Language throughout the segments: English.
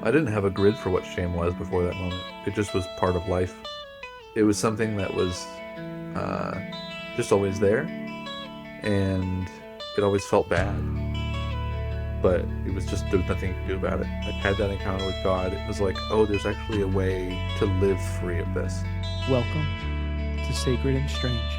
I didn't have a grid for what shame was before that moment. It just was part of life. It was something that was uh, just always there, and it always felt bad, but it was just there was nothing to do about it. I had that encounter with God. It was like, oh, there's actually a way to live free of this. Welcome to Sacred and Strange.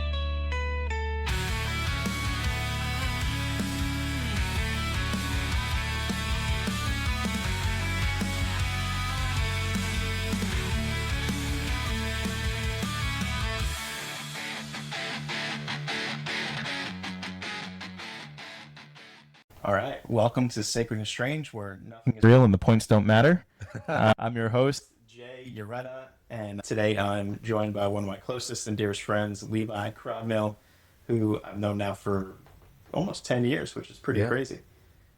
All right, welcome to Sacred and Strange, where nothing is real and the points don't matter. I'm your host, Jay Ureta, and today I'm joined by one of my closest and dearest friends, Levi Crognale, who I've known now for almost 10 years, which is pretty crazy.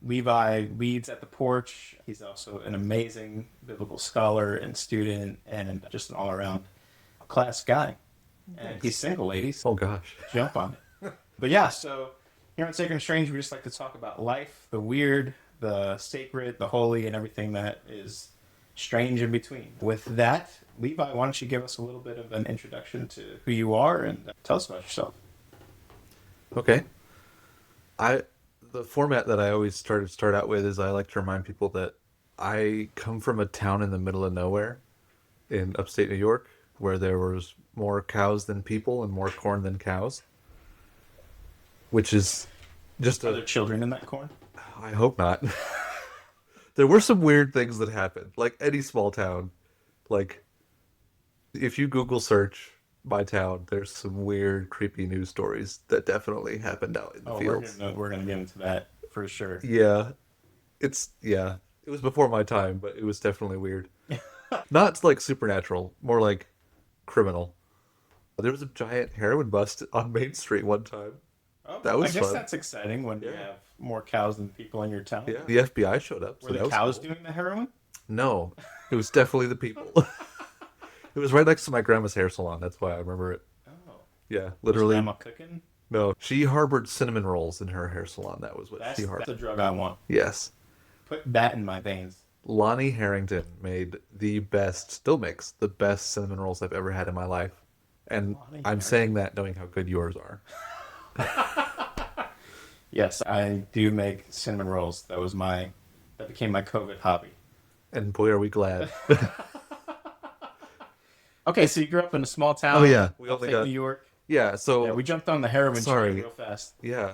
Levi leads at the Porch. He's also an amazing biblical scholar and student and just an all-around class guy. And he's single, ladies. Oh gosh. Jump on it. But yeah, so here on Sacred and Strange, we just like to talk about life, the weird, the sacred, the holy, and everything that is strange in between. With that, Levi, why don't you give us a little bit of an introduction to who you are and tell us about yourself. Okay. The format that I always start out with is I like to remind people that I come from a town in the middle of nowhere in upstate New York where there was more cows than people and more corn than cows, which is just Are there children in that corn? I hope not. There were some weird things that happened, like any small town. Like, if you Google search my town, there's some weird, creepy news stories that definitely happened out in the fields. We're gonna get into that for sure. Yeah, it was before my time, but it was definitely weird. Not like supernatural, more like criminal. There was a giant heroin bust on Main Street one time. Oh, That was I guess fun. that's exciting when you Yeah. have more cows than people in your town. Yeah, the FBI showed up. Were So the that was cows cool. doing the heroin? No, it was definitely the people. It was right next to my grandma's hair salon. That's why I remember it. Oh, Yeah, was literally. Grandma cooking? No, she harbored cinnamon rolls in her hair salon. That was what That's she harbored. the drug I want. Yes. Put that in my veins. Lonnie Harrington made the best, still makes the best cinnamon rolls I've ever had in my life. And Lonnie I'm Harrington. saying that knowing how good yours are. Yes, I do make cinnamon rolls. That became my COVID hobby. And boy, are we glad. Okay, so you grew up in a small town. Oh, yeah. We only upstate got- New York. Yeah, so, Yeah, we jumped on the heroin Sorry. train real fast. yeah.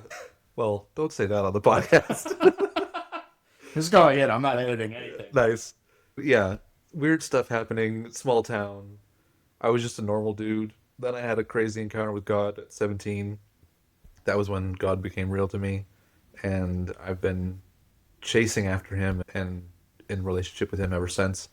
Well, don't say that on the podcast. Just go ahead. I'm not editing anything. Nice. Yeah, weird stuff happening, small town. I was just a normal dude. Then I had a crazy encounter with God at 17. That was when God became real to me. And I've been chasing after him and in relationship with him ever since.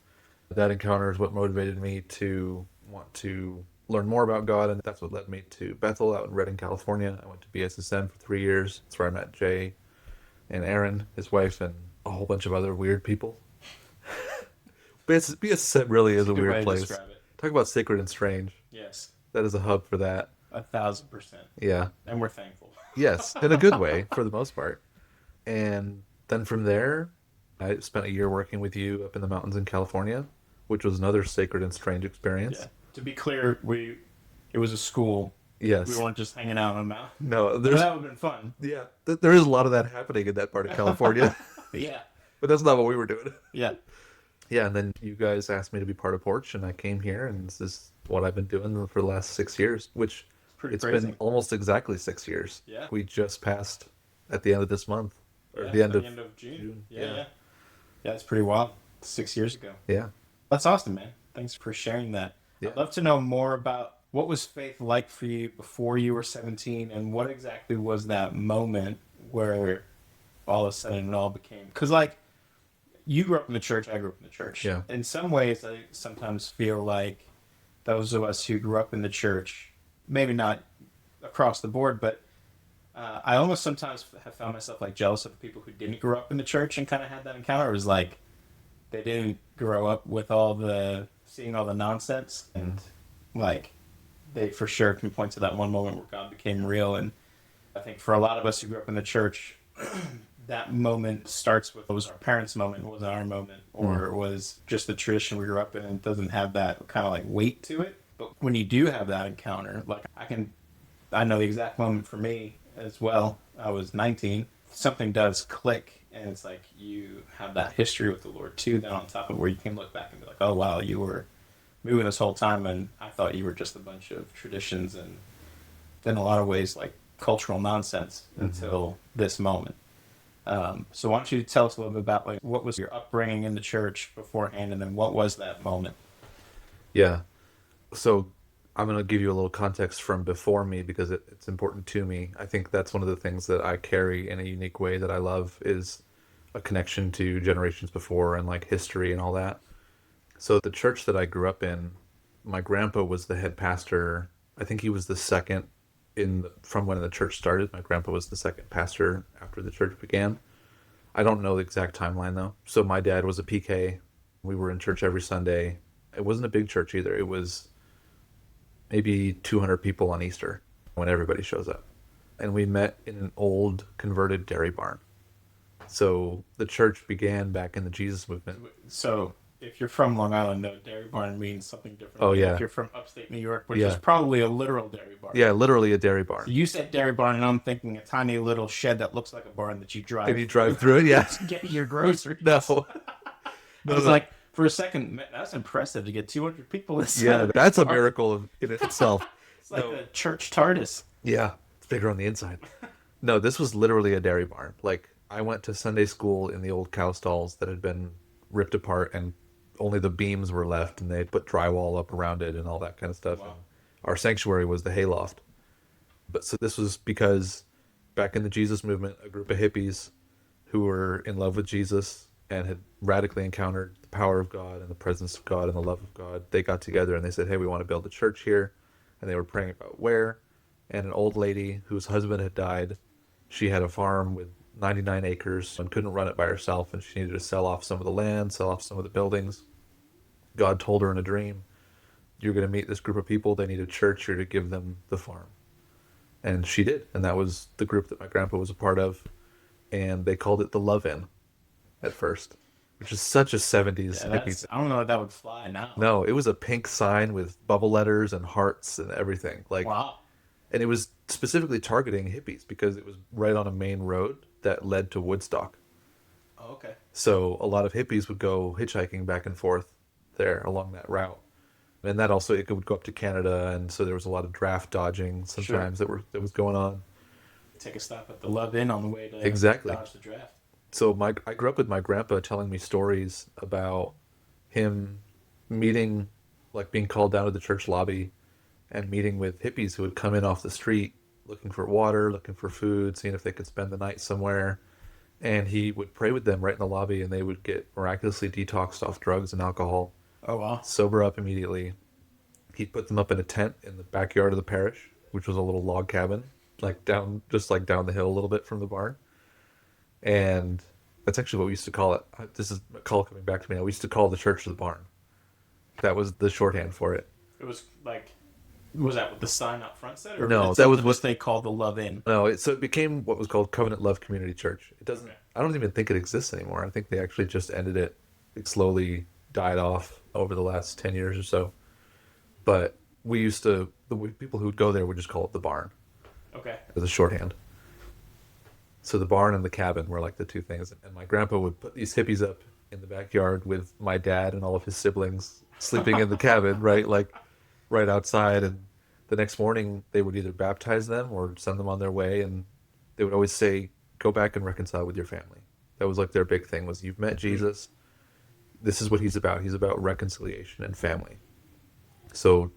That encounter is what motivated me to want to learn more about God, and that's what led me to Bethel out in Redding, California. I went to BSSM for 3 years. That's where I met Jay and Aaron, his wife, and a whole bunch of other weird people. BSSM really is a Good way weird to place. describe it. Talk about sacred and strange. Yes, That is a hub for that. 1,000%. Yeah. And we're thankful. Yes, in a good way for the most part. And then from there, I spent a year working with you up in the mountains in California, which was another sacred and strange experience. Yeah. To be clear, it was a school. Yes. We weren't just hanging out on a mountain. No, But there's that would have been fun. yeah, there is a lot of that happening in that part of California, But yeah. but that's not what we were doing. Yeah. Yeah, and then you guys asked me to be part of Porch, and I came here, and this is what I've been doing for the last 6 years, which Pretty it's crazy. been almost exactly 6 years. Yeah. We just passed at the end of this month, or Yeah, the end by of June. June. Yeah, Yeah. yeah. Yeah, it's pretty wild. 6 years ago. Yeah. That's awesome, man. Thanks for sharing that. Yeah. I'd love to know more about what was faith like for you before you were 17, and what exactly was that moment where all of a sudden it all became... Because, like, you grew up in the church, I grew up in the church. Yeah. In some ways, I sometimes feel like those of us who grew up in the church, maybe not across the board, but I almost sometimes have found myself like jealous of people who didn't grow up in the church and kind of had that encounter. It was like they didn't grow up with seeing all the nonsense, and like they for sure can point to that one moment where God became real. And I think for a lot of us who grew up in the church, that moment starts with, was our parents' moment, was it our moment, or was just the tradition we grew up in and doesn't have that kind of like weight to it. But when you do have that encounter, like I know the exact moment for me as well. I was 19. Something does click, and it's like you have that history with the Lord too. Then on top of where you can look back and be like, oh wow, you were moving this whole time, and I thought you were just a bunch of traditions and in a lot of ways like cultural nonsense until this moment. So why don't you tell us a little bit about like what was your upbringing in the church beforehand, and then what was that moment? Yeah. So I'm going to give you a little context from before me because it's important to me. I think that's one of the things that I carry in a unique way that I love is a connection to generations before and like history and all that. So the church that I grew up in, my grandpa was the head pastor. I think he was the second from when the church started. My grandpa was the second pastor after the church began. I don't know the exact timeline though. So my dad was a PK. We were in church every Sunday. It wasn't a big church either. It was maybe 200 people on Easter when everybody shows up. And we met in an old converted dairy barn. So the church began back in the Jesus movement. So if you're from Long Island, no, dairy barn means something different. Oh, yeah. If you're from upstate New York, which Yeah. is probably a literal dairy barn. Yeah, literally a dairy So barn. you said dairy barn, and I'm thinking a tiny little shed that looks like a barn that you drive. And you drive through it, yeah. to get your groceries. No. I was like, for a second, man, that's impressive to get 200 people inside. Yeah, that's a miracle in itself. It's like a church TARDIS. Yeah, it's bigger on the inside. No, this was literally a dairy barn. Like, I went to Sunday school in the old cow stalls that had been ripped apart and only the beams were left, and they put drywall up around it and all that kind of stuff. Wow. And our sanctuary was the hayloft. But so this was because back in the Jesus movement, a group of hippies who were in love with Jesus and had radically encountered the power of God and the presence of God and the love of God, they got together and they said, hey, we want to build a church here. And they were praying about where. And an old lady whose husband had died, she had a farm with 99 acres and couldn't run it by herself, and she needed to sell off some of the land, sell off some of the buildings. God told her in a dream, you're going to meet this group of people, they need a church, you're to give them the farm. And she did, and that was the group that my grandpa was a part of, and they called it the Love Inn at first, which is such a 70s hippie. I don't know if that would fly now. No, it was a pink sign with bubble letters and hearts and everything. Like, Wow. and it was specifically targeting hippies because it was right on a main road that led to Woodstock. Oh, okay. So a lot of hippies would go hitchhiking back and forth there along that route. And that also, it would go up to Canada, and so there was a lot of draft dodging sometimes that was going on. Take a stop at the Love Inn on the way to Exactly. dodge the draft. So I grew up with my grandpa telling me stories about him meeting, like being called down to the church lobby and meeting with hippies who would come in off the street looking for water, looking for food, seeing if they could spend the night somewhere. And he would pray with them right in the lobby, and they would get miraculously detoxed off drugs and alcohol, Oh, wow. sober up immediately. He'd put them up in a tent in the backyard of the parish, which was a little log cabin, down the hill a little bit from the barn. And that's actually what we used to call it. This is a call coming back to me now. We used to call the church the barn. That was the shorthand for it. It was like, was that what the sign up front said? Or No, was that was what they called the Love Inn. No, so it became what was called Covenant Love Community Church. It doesn't. Okay. I don't even think it exists anymore. I think they actually just ended it. It slowly died off over the last 10 years or so. But we used to, people who would go there would just call it the barn Okay. as a shorthand. So the barn and the cabin were like the two things. And my grandpa would put these hippies up in the backyard with my dad and all of his siblings sleeping in the cabin, right? Like right outside. And the next morning they would either baptize them or send them on their way. And they would always say, go back and reconcile with your family. That was like their big thing was, you've met Jesus. This is what he's about. He's about reconciliation and family. So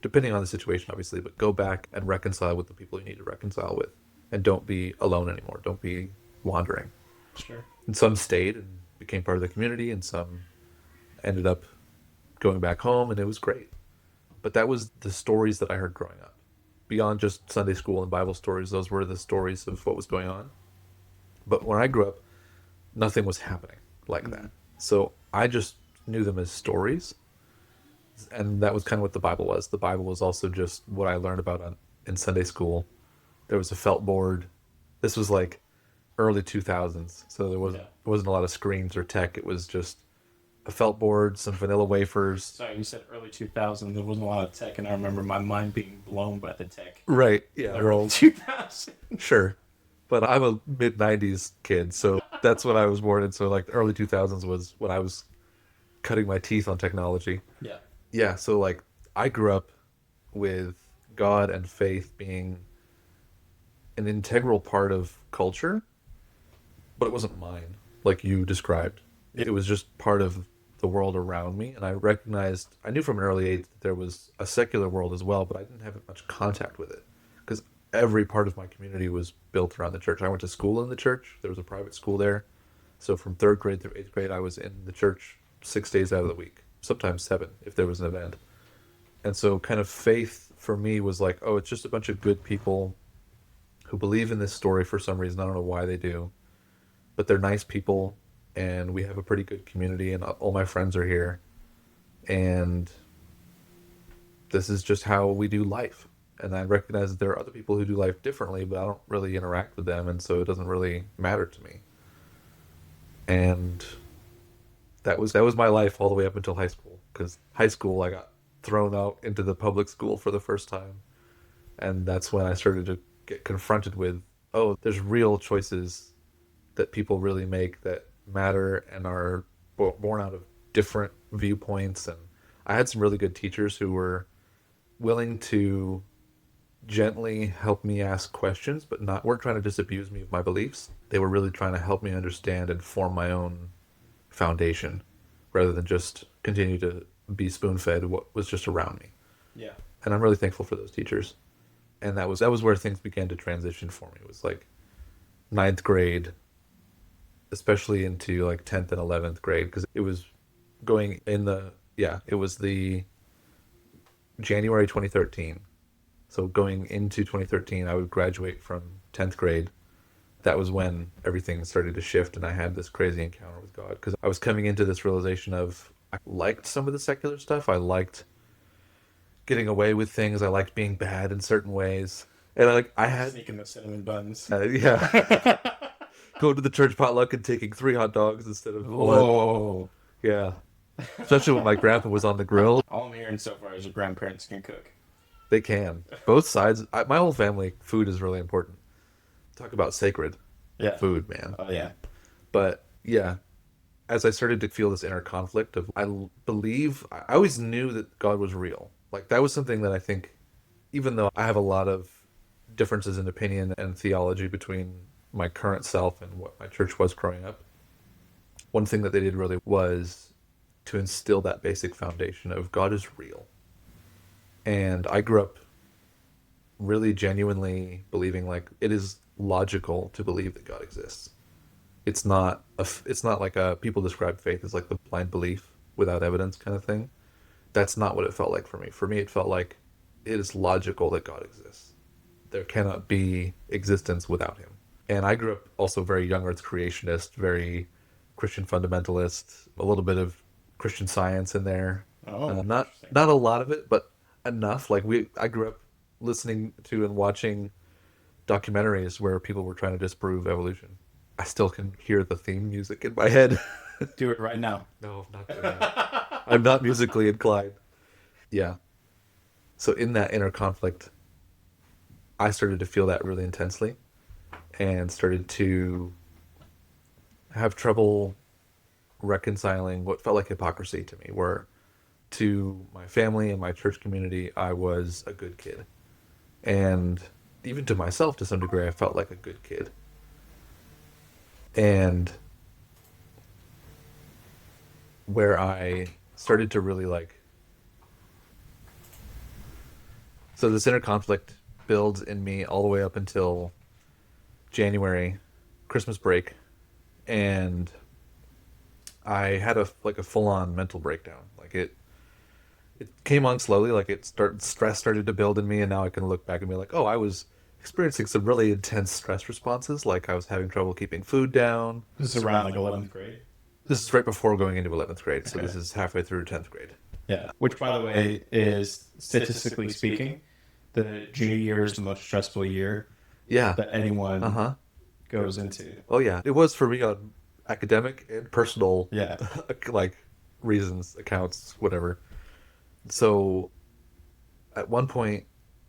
depending on the situation, obviously, but go back and reconcile with the people you need to reconcile with. And don't be alone anymore. Don't be wandering. Sure. And some stayed and became part of the community, and some ended up going back home, and it was great. But that was the stories that I heard growing up. Beyond just Sunday school and Bible stories, those were the stories of what was going on. But when I grew up, nothing was happening like that. So I just knew them as stories. And that was kind of what the Bible was. The Bible was also just what I learned about in Sunday school. There was a felt board. This was like early 2000s, so Yeah. wasn't a lot of screens or tech. It was just a felt board, some vanilla wafers. Sorry, you said early 2000. There wasn't a lot of tech, and I remember my mind being blown by the tech Right. in Yeah. the early Well, 2000s. sure. But I'm a mid 90s kid, so that's when I was born in. So like early 2000s was when I was cutting my teeth on technology. Yeah. Yeah, so like I grew up with God and faith being an integral part of culture, but it wasn't mine, like you described. Yeah. It was just part of the world around me, and I knew from an early age that there was a secular world as well, but I didn't have much contact with it because every part of my community was built around the church. I went to school in the church. There was a private school there. So from third grade through eighth grade, I was in the church 6 days out of the week, sometimes seven if there was an event. And so, kind of faith for me was like, oh, it's just a bunch of good people who believe in this story for some reason. I don't know why they do, but they're nice people, and we have a pretty good community, and all my friends are here, and this is just how we do life. And I recognize that there are other people who do life differently, but I don't really interact with them, and so it doesn't really matter to me. And that was my life all the way up until high school. Because high school, I got thrown out into the public school for the first time, and that's when I started to get confronted with, oh, there's real choices that people really make that matter and are born out of different viewpoints. And I had some really good teachers who were willing to gently help me ask questions, but not weren't trying to disabuse me of my beliefs. They were really trying to help me understand and form my own foundation rather than just continue to be spoon fed what was just around me. Yeah. And I'm really thankful for those teachers. And that was where things began to transition for me. It was like ninth grade, especially into like 10th and 11th grade, because it was going in the, yeah, it was the January 2013. So going into 2013, I would graduate from 10th grade. That was when everything started to shift, and I had this crazy encounter with God because I was coming into this realization of I liked some of the secular stuff. I liked getting away with things. I liked being bad in certain ways, and I had Sneaking the cinnamon buns. yeah, go to the church potluck and taking 3 hot dogs instead of one. Whoa. Yeah, especially when my grandpa was on the grill. All I'm hearing so far is your grandparents can cook. They can both sides. My whole family, food is really important. Talk about sacred Yeah. food, man. Oh, yeah. But yeah, as I started to feel this inner conflict of believe I always knew that God was real. Like that was something that I think, even though I have a lot of differences in opinion and theology between my current self and what my church was growing up, one thing that they did really was to instill that basic foundation of God is real. And I grew up really genuinely believing like it is logical to believe that God exists. It's not like people describe faith as like the blind belief without evidence kind of thing. That's not what it felt like for me. For me, it felt like it is logical that God exists. There cannot be existence without him. And I grew up also very young earth creationist, very Christian fundamentalist, a little bit of Christian science in there. Oh, Not interesting. not a lot of it, but enough. I grew up listening to and watching documentaries where people were trying to disprove evolution. I still can hear the theme music in my head. Do it right now. No, I'm not doing that. I'm not musically inclined. Yeah. So in that inner conflict, I started to feel that really intensely and started to have trouble reconciling what felt like hypocrisy to me, where to my family and my church community, I was a good kid. And even to myself, to some degree, I felt like a good kid. And where I started to really like, so this inner conflict builds in me all the way up until January, Christmas break, and I had a full on mental breakdown. Like it came on slowly. Like stress started to build in me, and now I can look back and be like, oh, I was experiencing some really intense stress responses. Like I was having trouble keeping food down. This is around like 11th grade. This is right before going into 11th grade, so Okay. this is halfway through 10th grade. Yeah. Which, by the way, is statistically speaking, the junior year is the most stressful year Yeah. that anyone Uh huh. goes into. Oh yeah, it was for me on academic and personal, Yeah. like reasons, accounts, whatever. So at one point,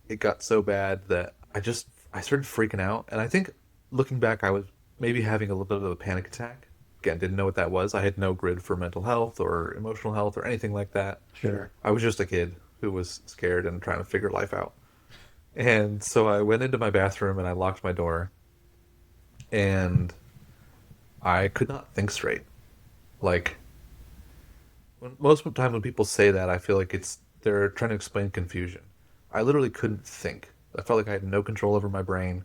it got so bad that I started freaking out, and I think looking back, I was maybe having a little bit of a panic attack. Again, didn't know what that was. I had no grid for mental health or emotional health or anything like that. Sure. I was just a kid who was scared and trying to figure life out. And so I went into my bathroom and I locked my door, and I could not think straight. Like most of the time when people say that, I feel like it's they're trying to explain confusion. I literally couldn't think. I felt like I had no control over my brain.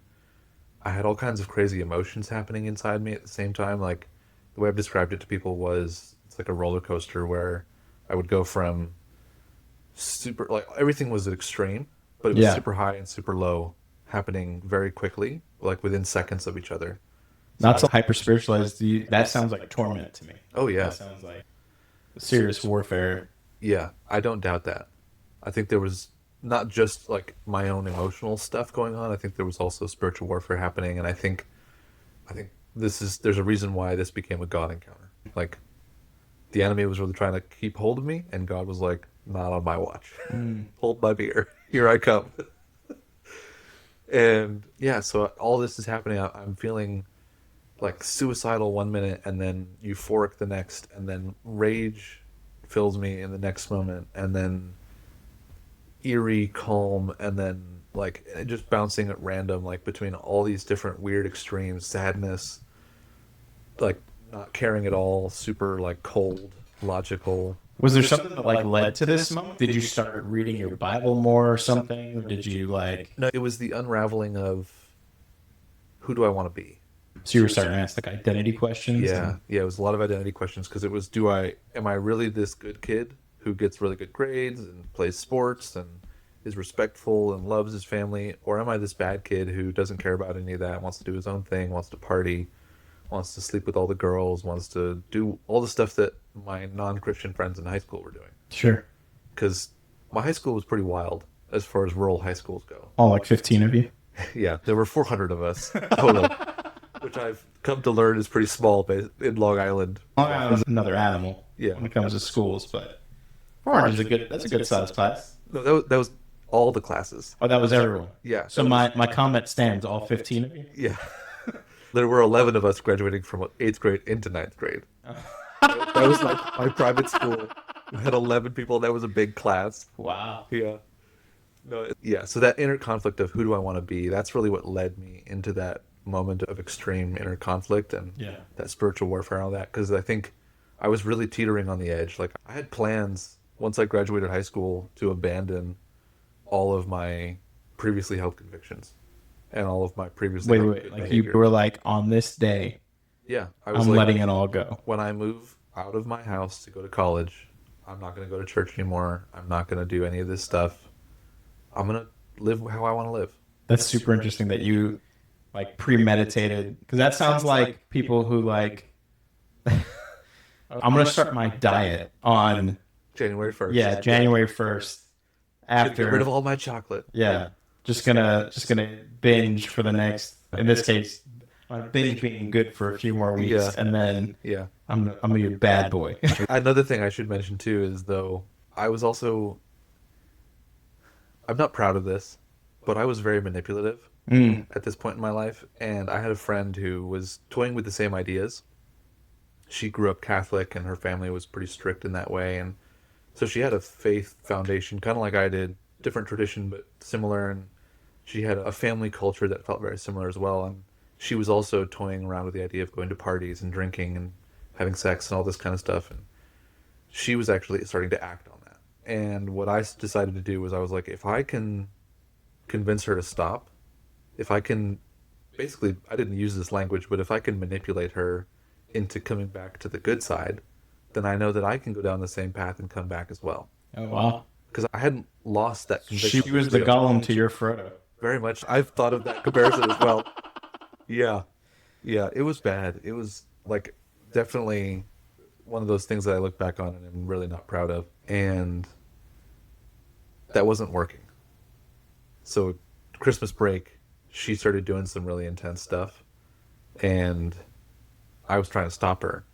I had all kinds of crazy emotions happening inside me at the same time. Like the way I've described it to people was it's like a roller coaster where I would go from super like everything was extreme, but it was Yeah. super high and super low happening very quickly, like within seconds of each other. So Not so hyper spiritualized. That sounds like torment to me. oh yeah, That sounds like serious warfare. yeah, I don't doubt that. I think there was not just like my own emotional stuff going on. I think there was also spiritual warfare happening, and I think there's a reason why this became a God encounter. Like the enemy was really trying to keep hold of me, and God was like, "Not on my watch. Hold my beer. Here I come." And yeah, so all this is happening. I'm feeling like suicidal one minute, and then euphoric the next, and then rage fills me in the next moment, and then eerie calm, and then like just bouncing at random, like between all these different weird extremes, sadness, like not caring at all, super like cold, logical. Was there something that like led to this moment? Did you start reading your Bible more or something? Or did you like No, it was the unraveling of who do I want to be. so you were starting to ask like identity questions? Yeah, yeah, it was a lot of identity questions because it was am I really this good kid who gets really good grades and plays sports and is respectful and loves his family, or am I this bad kid who doesn't care about any of that, wants to do his own thing, wants to party, wants to sleep with all the girls, wants to do all the stuff that my non-Christian friends in high school were doing? Sure. Because my high school was pretty wild as far as rural high schools go. All like 15 of you? Yeah, there were 400 of us total, which I've come to learn is pretty small in Long Island. Long Island's another animal Yeah. when it comes to schools, but 400 is that's a good size class. No, that was all the classes. Oh, that was everyone. Yeah. So my comment stands, all 15 of you? Yeah. There were 11 of us graduating from 8th grade into 9th grade. That was my private school. We had 11 people. That was a big class. Wow. Yeah. No, yeah. So that inner conflict of who do I want to be, that's really what led me into that moment of extreme inner conflict and Yeah. that spiritual warfare and all that. Because I think I was really teetering on the edge. Like I had plans once I graduated high school to abandon all of my previously held convictions and all of my previously held Wait. good Like behavior. you were like, on this day, Yeah, I was I'm like, letting it all go. when I move out of my house to go to college, I'm not going to go to church anymore. I'm not going to do any of this stuff. I'm going to live how I want to live. That's super interesting that you like premeditated, because that sounds like people who like, I'm going to start my diet on, January 1st. yeah, January 1st Gonna get rid after, of all my chocolate. yeah, just gonna binge for the next, in this case, binge being good for a few more weeks, Yeah. and then Yeah. I'm gonna be a bad boy. Another thing I should mention too is though I was also I'm not proud of this, but I was very manipulative at this point in my life, and I had a friend who was toying with the same ideas. She grew up Catholic and her family was pretty strict in that way, and so she had a faith foundation kind of like I did, different tradition but similar, and she had a family culture that felt very similar as well, and she was also toying around with the idea of going to parties and drinking and having sex and all this kind of stuff, and she was actually starting to act on that. And what I decided to do was I was like, if I can convince her to stop, if I can, basically, I didn't use this language, but if I can manipulate her into coming back to the good side, then I know that I can go down the same path and come back as well. Oh wow, Because I hadn't lost that conviction. she was the Gollum to your Frodo. Very much. I've thought of that comparison as well. Yeah. Yeah, it was bad. It was like definitely one of those things that I look back on and I'm really not proud of. And that wasn't working. So Christmas break, she started doing some really intense stuff. and I was trying to stop her,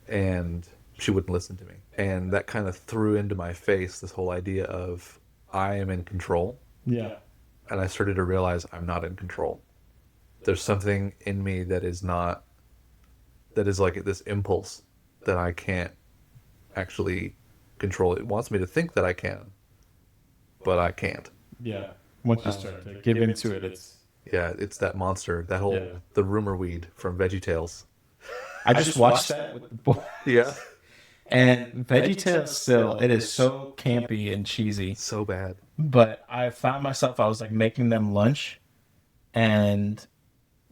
and she wouldn't listen to me. And that kind of threw into my face this whole idea of I am in control. Yeah. And I started to realize I'm not in control. There's something in me that is not, that is like this impulse that I can't actually control. It wants me to think that I can, but I can't. Yeah. Once you start to give into it, it's. Yeah, it's that monster, that whole, Yeah. the rumor weed from VeggieTales. I just watched that with the boys. Yeah. And VeggieTales still, it is so campy and cheesy. So bad. But I found myself, I was like making them lunch and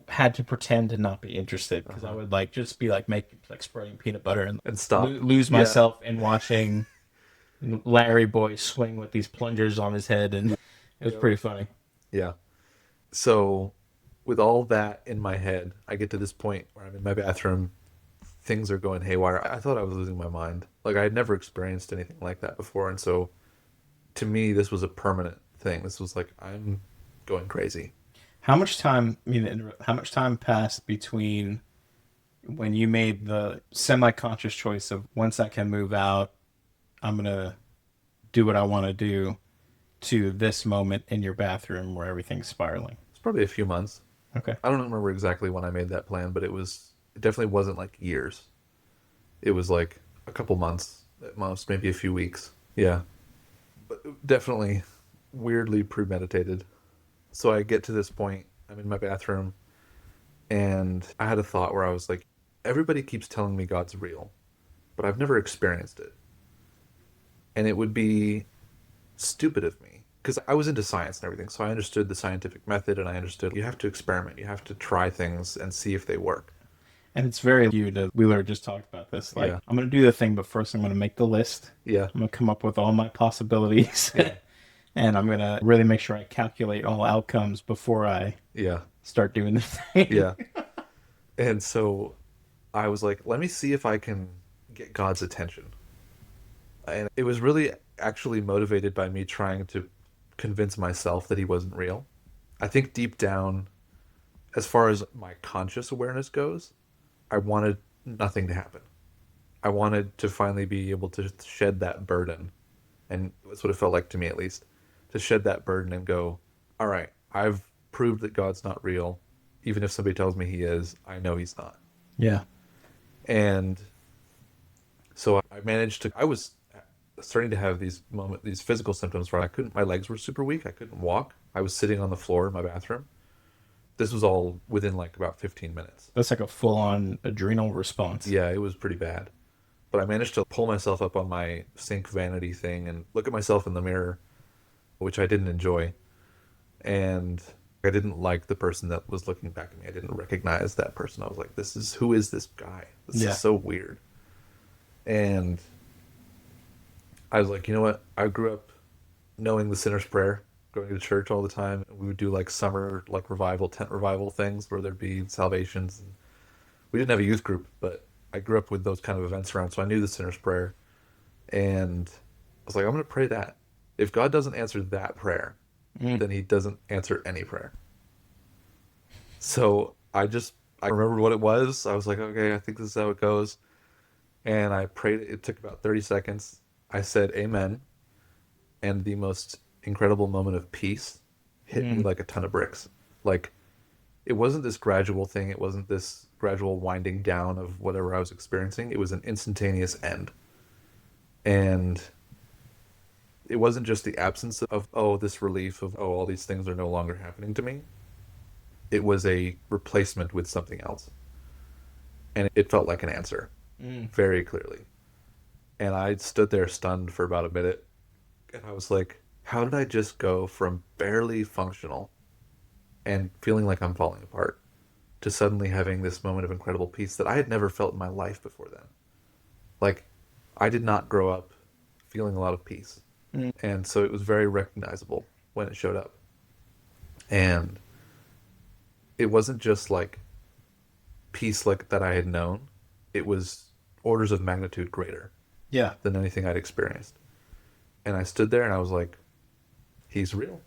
had to pretend to not be interested because I would like just be like making, like spreading peanut butter and stop. lose myself in watching Larry Boy swing with these plungers on his head. And it was pretty funny. Yeah. So, with all that in my head, I get to this point where I'm in my bathroom. Things are going haywire. I thought I was losing my mind. Like, I had never experienced anything like that before. And so, to me, this was a permanent thing. This was like, I'm going crazy. How much time, how much time passed between when you made the semi-conscious choice of once I can move out, I'm going to do what I want to do, to this moment in your bathroom where everything's spiraling? It's probably a few months. Okay. I don't remember exactly when I made that plan, but it definitely wasn't like years. It was like a couple months at most, maybe a few weeks. Yeah. But definitely weirdly premeditated. So I get to this point, I'm in my bathroom, and I had a thought where I was like, everybody keeps telling me God's real, but I've never experienced it. And it would be stupid of me, because I was into science and everything, so I understood the scientific method, and I understood you have to experiment, you have to try things and see if they work. And it's very you to, we were just talked about this. Like, Yeah. I'm going to do the thing, but first I'm going to make the list. Yeah. I'm going to come up with all my possibilities. Yeah. And I'm going to really make sure I calculate all outcomes before I Yeah. start doing the thing. Yeah. And so I was like, let me see if I can get God's attention. And it was really actually motivated by me trying to convince myself that he wasn't real. I think deep down, as far as my conscious awareness goes, I wanted nothing to happen. I wanted to finally be able to shed that burden. And that's what it felt like to me, at least. To shed that burden and go, all right, I've proved that God's not real. Even if somebody tells me he is, I know he's not. Yeah. And so I managed to, I was starting to have these physical symptoms where my legs were super weak. I couldn't walk. I was sitting on the floor in my bathroom. This was all within like about 15 minutes. That's like a full-on adrenal response. Yeah, it was pretty bad. But I managed to pull myself up on my sink vanity thing and look at myself in the mirror, which I didn't enjoy. And I didn't like the person that was looking back at me. I didn't recognize that person. I was like, who is this guy? This is so weird. And I was like, you know what? I grew up knowing the sinner's prayer, going to church all the time. We would do like summer, like revival, tent revival things where there'd be salvations. And we didn't have a youth group, but I grew up with those kind of events around. So I knew the sinner's prayer. And I was like, I'm going to pray that. If God doesn't answer that prayer, then he doesn't answer any prayer. So I remembered what it was. I was like, okay, I think this is how it goes. And I prayed. It took about 30 seconds. I said amen. And the most incredible moment of peace hit me like a ton of bricks. Like, it wasn't this gradual thing. It wasn't this gradual winding down of whatever I was experiencing. It was an instantaneous end. And it wasn't just the absence of, this relief of, all these things are no longer happening to me. It was a replacement with something else. And it felt like an answer, very clearly. And I stood there stunned for about a minute. And I was like, how did I just go from barely functional and feeling like I'm falling apart to suddenly having this moment of incredible peace that I had never felt in my life before then? Like, I did not grow up feeling a lot of peace. And so it was very recognizable when it showed up. And it wasn't just like peace like that I had known. It was orders of magnitude greater than anything I'd experienced. And I stood there and I was like, he's real.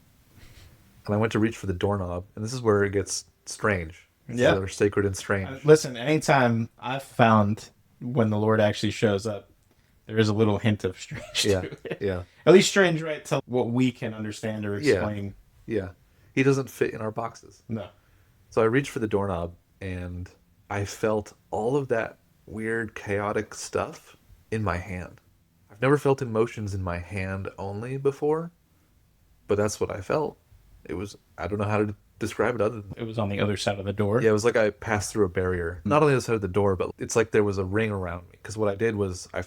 And I went to reach for the doorknob, and this is where it gets strange. This is Yeah. our sacred and strange. Listen, anytime I've found when the Lord actually shows up, there is a little hint of strange Yeah, to it. yeah, At least strange, right? To what we can understand or yeah, explain. yeah. He doesn't fit in our boxes. No. So I reached for the doorknob and I felt all of that weird, chaotic stuff in my hand. I've never felt emotions in my hand only before, but that's what I felt. It was, I don't know how to describe it other than, It was on the other side of the door. yeah, it was like I passed through a barrier. Not on the other side of the door, but it's like there was a ring around me. Because what I did was I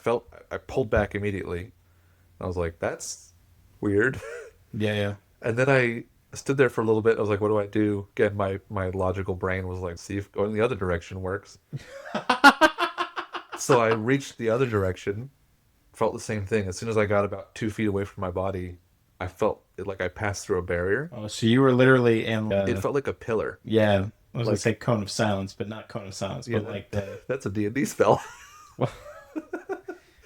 pulled back immediately. I was like, that's weird. Yeah, yeah. And then I stood there for a little bit. I was like, what do I do? Again, my logical brain was like, see if going the other direction works. So I reached the other direction, felt the same thing. As soon as I got about 2 feet away from my body, I felt it like I passed through a barrier. Oh, so you were literally in, It felt like a pillar. yeah, I was gonna Like, say cone of silence, but not cone of silence, yeah, but like the, that's a D&D spell. well,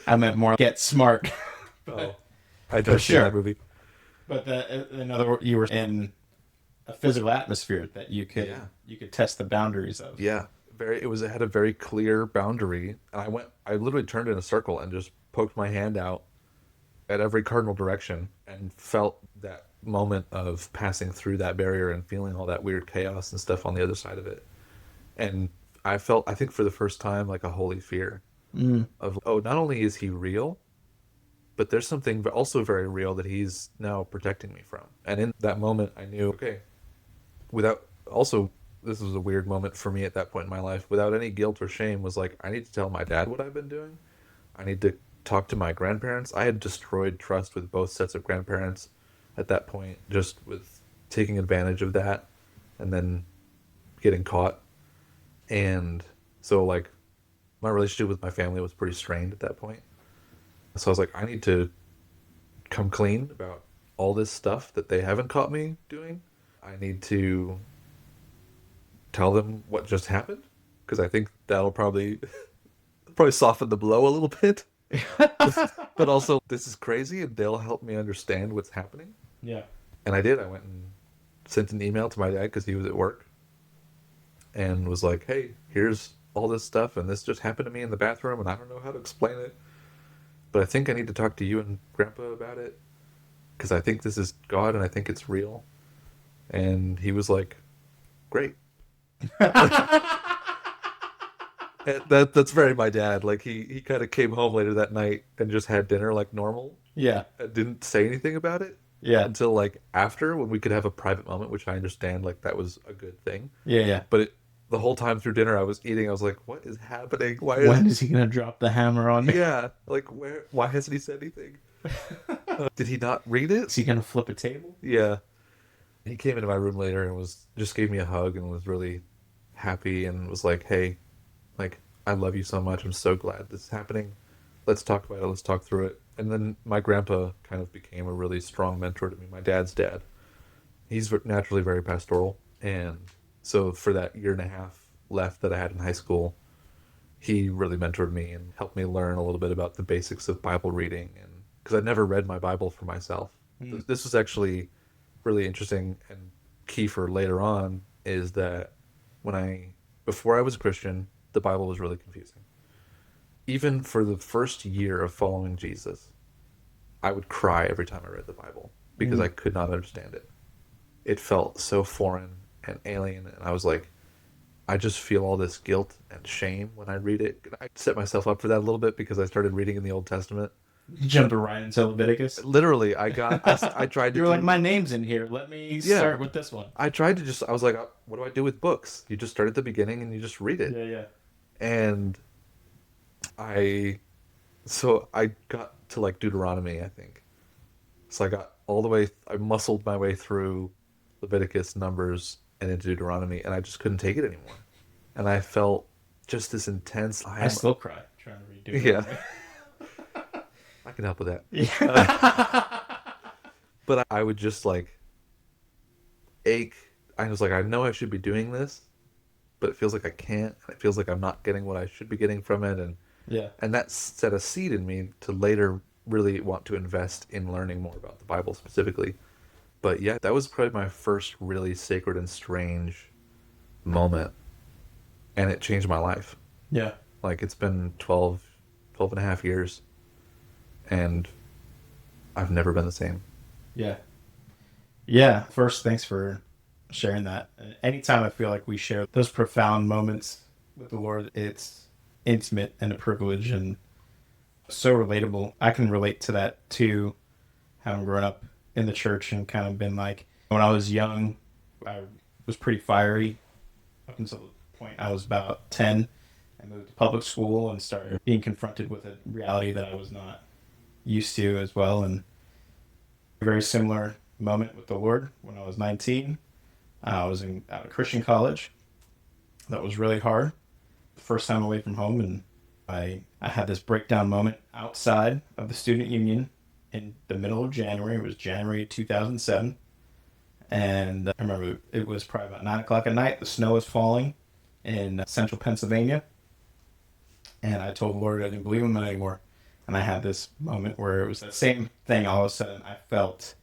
I meant more get smart. Oh, I don't see sure. that movie. But in other words, you were in a physical atmosphere that Yeah. you could test the boundaries of. Yeah, it had a very clear boundary, and I literally turned in a circle and just poked my hand out at every cardinal direction and felt that moment of passing through that barrier and feeling all that weird chaos and stuff on the other side of it. And I felt, I think for the first time, like a holy fear of, oh, not only is he real, but there's something also very real that he's now protecting me from. And in that moment, I knew, okay, without also, this was a weird moment for me at that point in my life, without any guilt or shame, was like, I need to tell my dad what I've been doing. I need to talk to my grandparents. I had destroyed trust with both sets of grandparents at that point, just with taking advantage of that and then getting caught. And so, like, my relationship with my family was pretty strained at that point. So I was like, I need to come clean about all this stuff that they haven't caught me doing. I need to tell them what just happened because I think that'll probably soften the blow a little bit. But also, this is crazy, and they'll help me understand what's happening. Yeah. And I did. I went and sent an email to my dad because he was at work, and was like, "Hey, here's all this stuff, and this just happened to me in the bathroom, and I don't know how to explain it, but I think I need to talk to you and Grandpa about it because I think this is God, and I think it's real." And he was like, "Great." And that's very my dad. Like he kind of came home later that night and just had dinner like normal Yeah. and didn't say anything about it Yeah. until like after when we could have a private moment, which I understand like that was a good thing. Yeah. Yeah. But the whole time through dinner I was eating, I was like, what is happening? Why When is is he gonna drop the hammer on me? yeah, like why hasn't he said anything? Did he not read it? Is he gonna flip a table? Yeah. He came into my room later and was just gave me a hug and was really happy and was like, "Hey, like I love you so much. I'm so glad this is happening. Let's talk about it. Let's talk through it." And then my grandpa kind of became a really strong mentor to me. My dad's dad. He's naturally very pastoral, and so for that year and a half left that I had in high school, he really mentored me and helped me learn a little bit about the basics of Bible reading, and because I'd never read my Bible for myself. This was actually really interesting and key for later on is that before I was a Christian, the Bible was really confusing. Even for the first year of following Jesus, I would cry every time I read the Bible because I could not understand it. It felt so foreign and alien, and I was like, I just feel all this guilt and shame when I read it. I set myself up for that a little bit because I started reading in the Old Testament. Jumping right into Leviticus. Literally, I tried to You're like, my name's in here. Let me start with this one. I tried to I was like, what do I do with books? You just start at the beginning and you just read it. Yeah, yeah. And I got to like Deuteronomy, I think. So I muscled my way through Leviticus, Numbers, and into Deuteronomy, and I just couldn't take it anymore. And I felt just this intense. I still cry trying to read Yeah, Deuteronomy. I can help with that. Yeah. But I would just like ache. I was like, I know I should be doing this, but it feels like I can't. And it feels like I'm not getting what I should be getting from it, Yeah. and that set a seed in me to later really want to invest in learning more about the Bible specifically. But yeah, that was probably my first really sacred and strange moment and it changed my life. Yeah. Like it's been 12 and a half years, and I've never been the same. Yeah. Yeah. First, thanks for sharing that. Anytime I feel like we share those profound moments with the Lord, it's intimate and a privilege and so relatable. I can relate to that too, having grown up in the church and kind of been like, when I was young, I was pretty fiery up until the point I was about 10. I moved to public school and started being confronted with a reality that I was not used to as well. And a very similar moment with the Lord when I was 19. I was out of Christian college. That was really hard. The first time away from home, and I had this breakdown moment outside of the student union in the middle of January. It was January 2007. And I remember it was probably about 9 o'clock at night. The snow was falling in central Pennsylvania. And I told the Lord I didn't believe him anymore. And I had this moment where it was the same thing. All of a sudden, I felt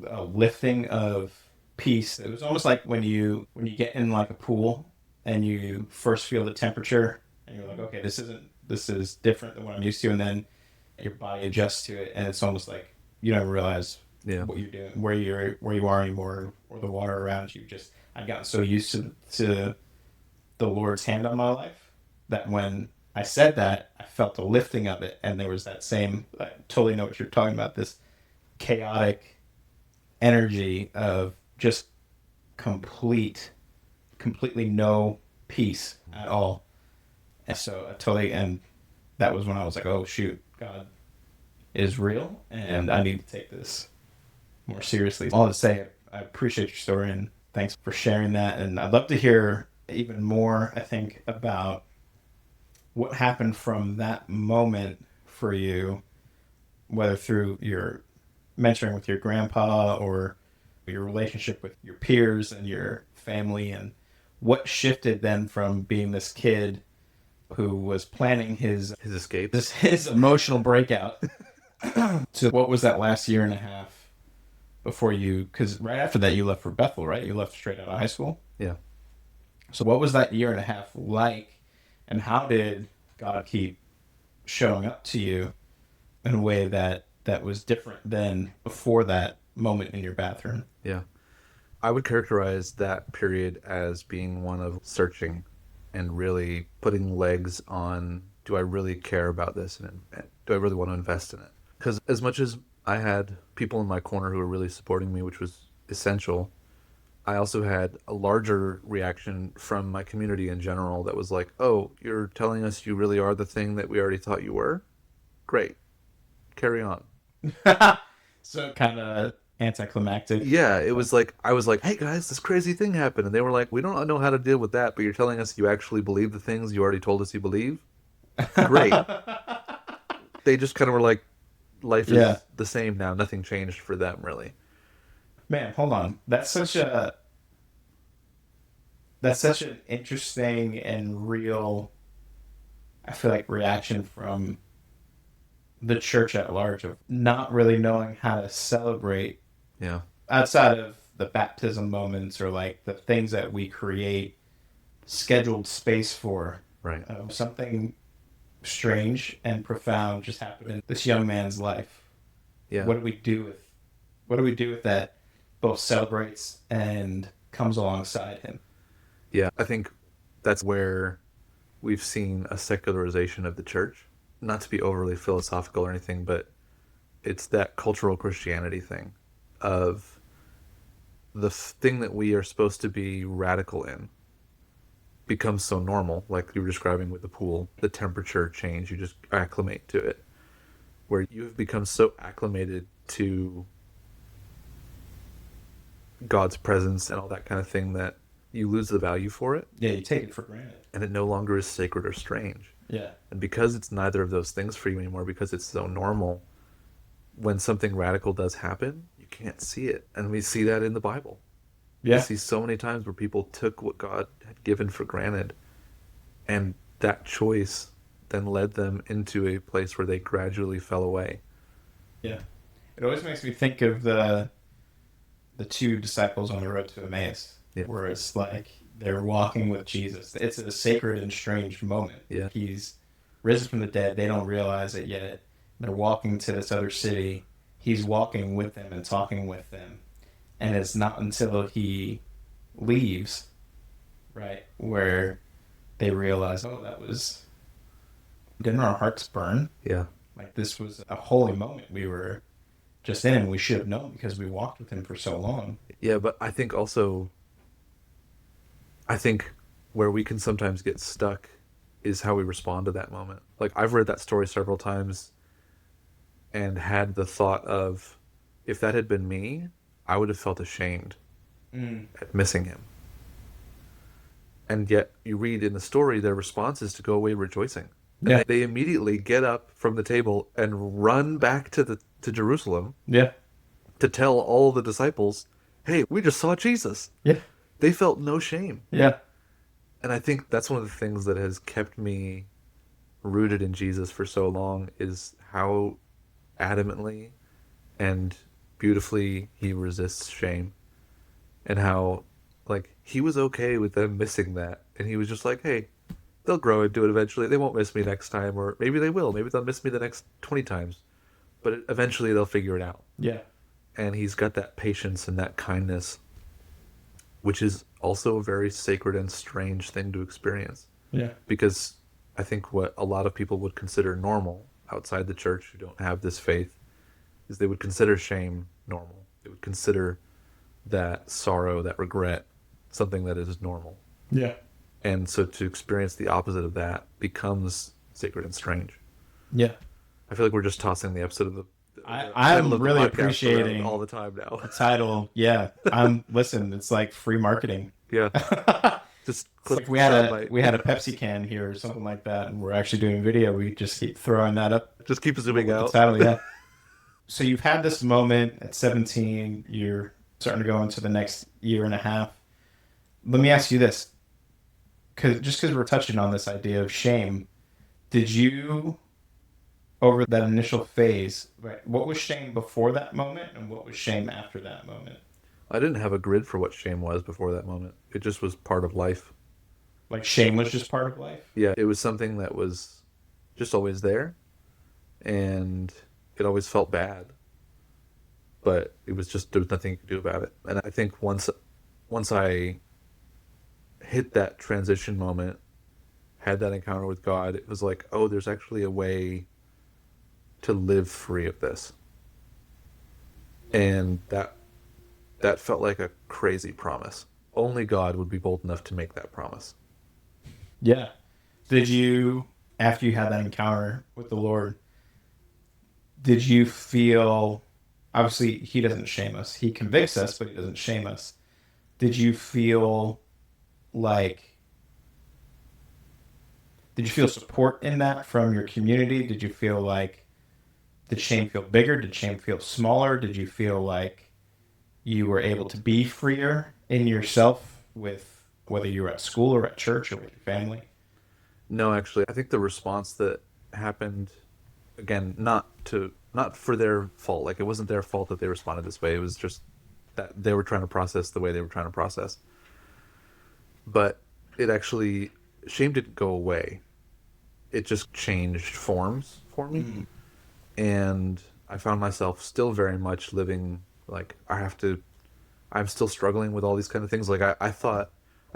a lifting of peace. It was almost like when you get in like a pool and you first feel the temperature and you're like, okay, this is different than what I'm used to, and then your body adjusts to it, and it's almost like you don't realize Yeah. what you're doing, where you are anymore, or the water around you. Just I'd gotten so used to the Lord's hand on my life that when I said that, I felt the lifting of it, and there was that same. I totally know what you're talking about. This chaotic energy of just completely no peace at all. And so I totally, and that was when I was like, oh shoot, God is real, and I need to take this more seriously. All to say, I appreciate your story and thanks for sharing that. And I'd love to hear even more, I think, about what happened from that moment for you, whether through your mentoring with your grandpa or your relationship with your peers and your family, and what shifted then from being this kid who was planning His escape. his emotional breakout to what was that last year and a half before you, because right after that you left for Bethel, right? You left straight out of high school. Yeah. So what was that year and a half like, and how did God keep showing up to you in a way that was different than before that moment in your bathroom? Yeah. I would characterize that period as being one of searching and really putting legs on, do I really care about this, and do I really want to invest in it? Because as much as I had people in my corner who were really supporting me, which was essential, I also had a larger reaction from my community in general that was like, oh, you're telling us you really are the thing that we already thought you were? Great. Carry on. So kind of anticlimactic. Yeah, it was like, I was like, hey guys, this crazy thing happened. And they were like, we don't know how to deal with that, but you're telling us you actually believe the things you already told us you believe? Great. They just kind of were like, life is Yeah. the same now. Nothing changed for them, really. Man, hold on. That's such an interesting and real, I feel like, reaction from the church at large of not really knowing how to celebrate Yeah. outside of the baptism moments or like the things that we create scheduled space for. Right. Something strange and profound just happened in this young man's life. Yeah. What do we do with that both celebrates and comes alongside him? Yeah. I think that's where we've seen a secularization of the church. Not to be overly philosophical or anything, but it's that cultural Christianity thing of the thing that we are supposed to be radical in becomes so normal, like you were describing with the pool, the temperature change, you just acclimate to it, where you have become so acclimated to God's presence and all that kind of thing that you lose the value for it, Yeah, you take it for granted. and it no longer is sacred or strange. Yeah. And because it's neither of those things for you anymore, because it's so normal, when something radical does happen, you can't see it. And we see that in the Bible. We Yeah. see so many times where people took what God had given for granted, and that choice then led them into a place where they gradually fell away. Yeah. It always makes me think of the two disciples on the road to Emmaus, Yeah. where it's like They're walking with Jesus. It's a sacred and strange moment. Yeah. He's risen from the dead. They don't realize it yet. They're walking to this other city. He's walking with them and talking with them. And it's not until he leaves, right, where they realize, oh, that was, didn't our hearts burn? Yeah. Like, this was a holy moment we were just in, and we should have known because we walked with him for so long. Yeah, but I think also, I think where we can sometimes get stuck is how we respond to that moment. Like, I've read that story several times and had the thought of, if that had been me, I would have felt ashamed at missing him. And yet, you read in the story, their response is to go away rejoicing. And Yeah. they immediately get up from the table and run back to Jerusalem Yeah. to tell all the disciples, hey, we just saw Jesus. Yeah. They felt no shame. Yeah. And I think that's one of the things that has kept me rooted in Jesus for so long, is how adamantly and beautifully he resists shame, and how, like, he was okay with them missing that, and he was just like, hey, they'll grow into it eventually. They won't miss me next time, or maybe they will. Maybe they'll miss me the next 20 times, but eventually they'll figure it out. Yeah. And he's got that patience and that kindness, which is also a very sacred and strange thing to experience. Yeah. Because I think what a lot of people would consider normal outside the church who don't have this faith is they would consider shame normal. They would consider that sorrow, that regret, something that is normal. Yeah. And so to experience the opposite of that becomes sacred and strange. Yeah. I feel like we're just tossing the episode of the I'm title of the really podcast appreciating around all the time now. the title. Yeah. Listen, it's like free marketing. Yeah. Just It's click like we had a Pepsi can here or something like that, and we're actually doing video. We just keep throwing that up. just keep zooming The out. title, yeah. So you've had this moment at 17. You're starting to go into the next year and a half. Let me ask you this, because we're touching on this idea of shame, did you, over that initial phase, right? What was shame before that moment, and what was shame after that moment? I didn't have a grid for what shame was before that moment. It just was part of life. Like, shame was just part of life? Yeah, it was something that was just always there, and it always felt bad. But it was just, there was nothing you could do about it. And I think once I hit that transition moment, had that encounter with God, it was like, oh, there's actually a way to live free of this. And that felt like a crazy promise. Only God would be bold enough to make that promise. Yeah. Did you, after you had that encounter with the Lord, did you feel, obviously he doesn't shame us. He convicts us, but he doesn't shame us. Did you feel support in that from your community? Did you feel like, did shame feel bigger? Did shame feel smaller? Did you feel like you were able to be freer in yourself, with whether you were at school or at church or with your family? No, actually, I think the response that happened, again, not for their fault. Like, it wasn't their fault that they responded this way. It was just that they were trying to process the way they were trying to process. But it actually, shame didn't go away. It just changed forms for me. Mm-hmm. And I found myself still very much living like I'm still struggling with all these kind of things. Like, I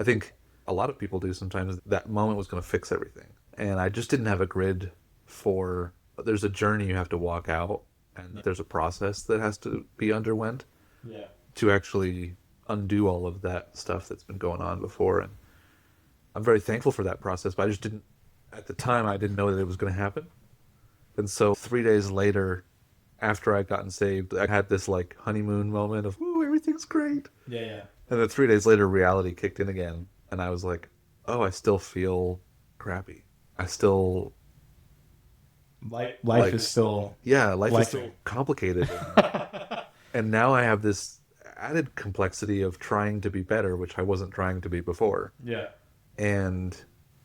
think a lot of people do sometimes, that moment was going to fix everything. And I just didn't have a grid for, there's a journey you have to walk out, and there's a process that has to be underwent to actually undo all of that stuff that's been going on before. And I'm very thankful for that process, but I just didn't, at the time, I didn't know that it was going to happen. And so 3 days later, after I'd gotten saved, I had this like honeymoon moment of, ooh, everything's great. Yeah. And then 3 days later, reality kicked in again. And I was like, oh, I still feel crappy. I still... Life is still... Yeah, life is still complicated. And now I have this added complexity of trying to be better, which I wasn't trying to be before. Yeah. And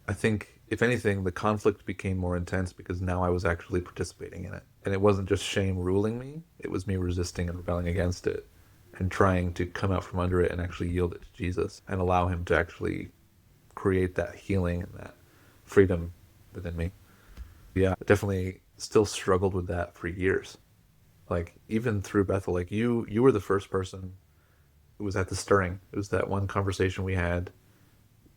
I think, if anything, the conflict became more intense because now I was actually participating in it. And it wasn't just shame ruling me, it was me resisting and rebelling against it. and trying to come out from under it and actually yield it to Jesus and allow him to actually create that healing and that freedom within me. Yeah, I definitely still struggled with that for years. Like even through Bethel, like you were the first person who was at the stirring. It was that one conversation we had,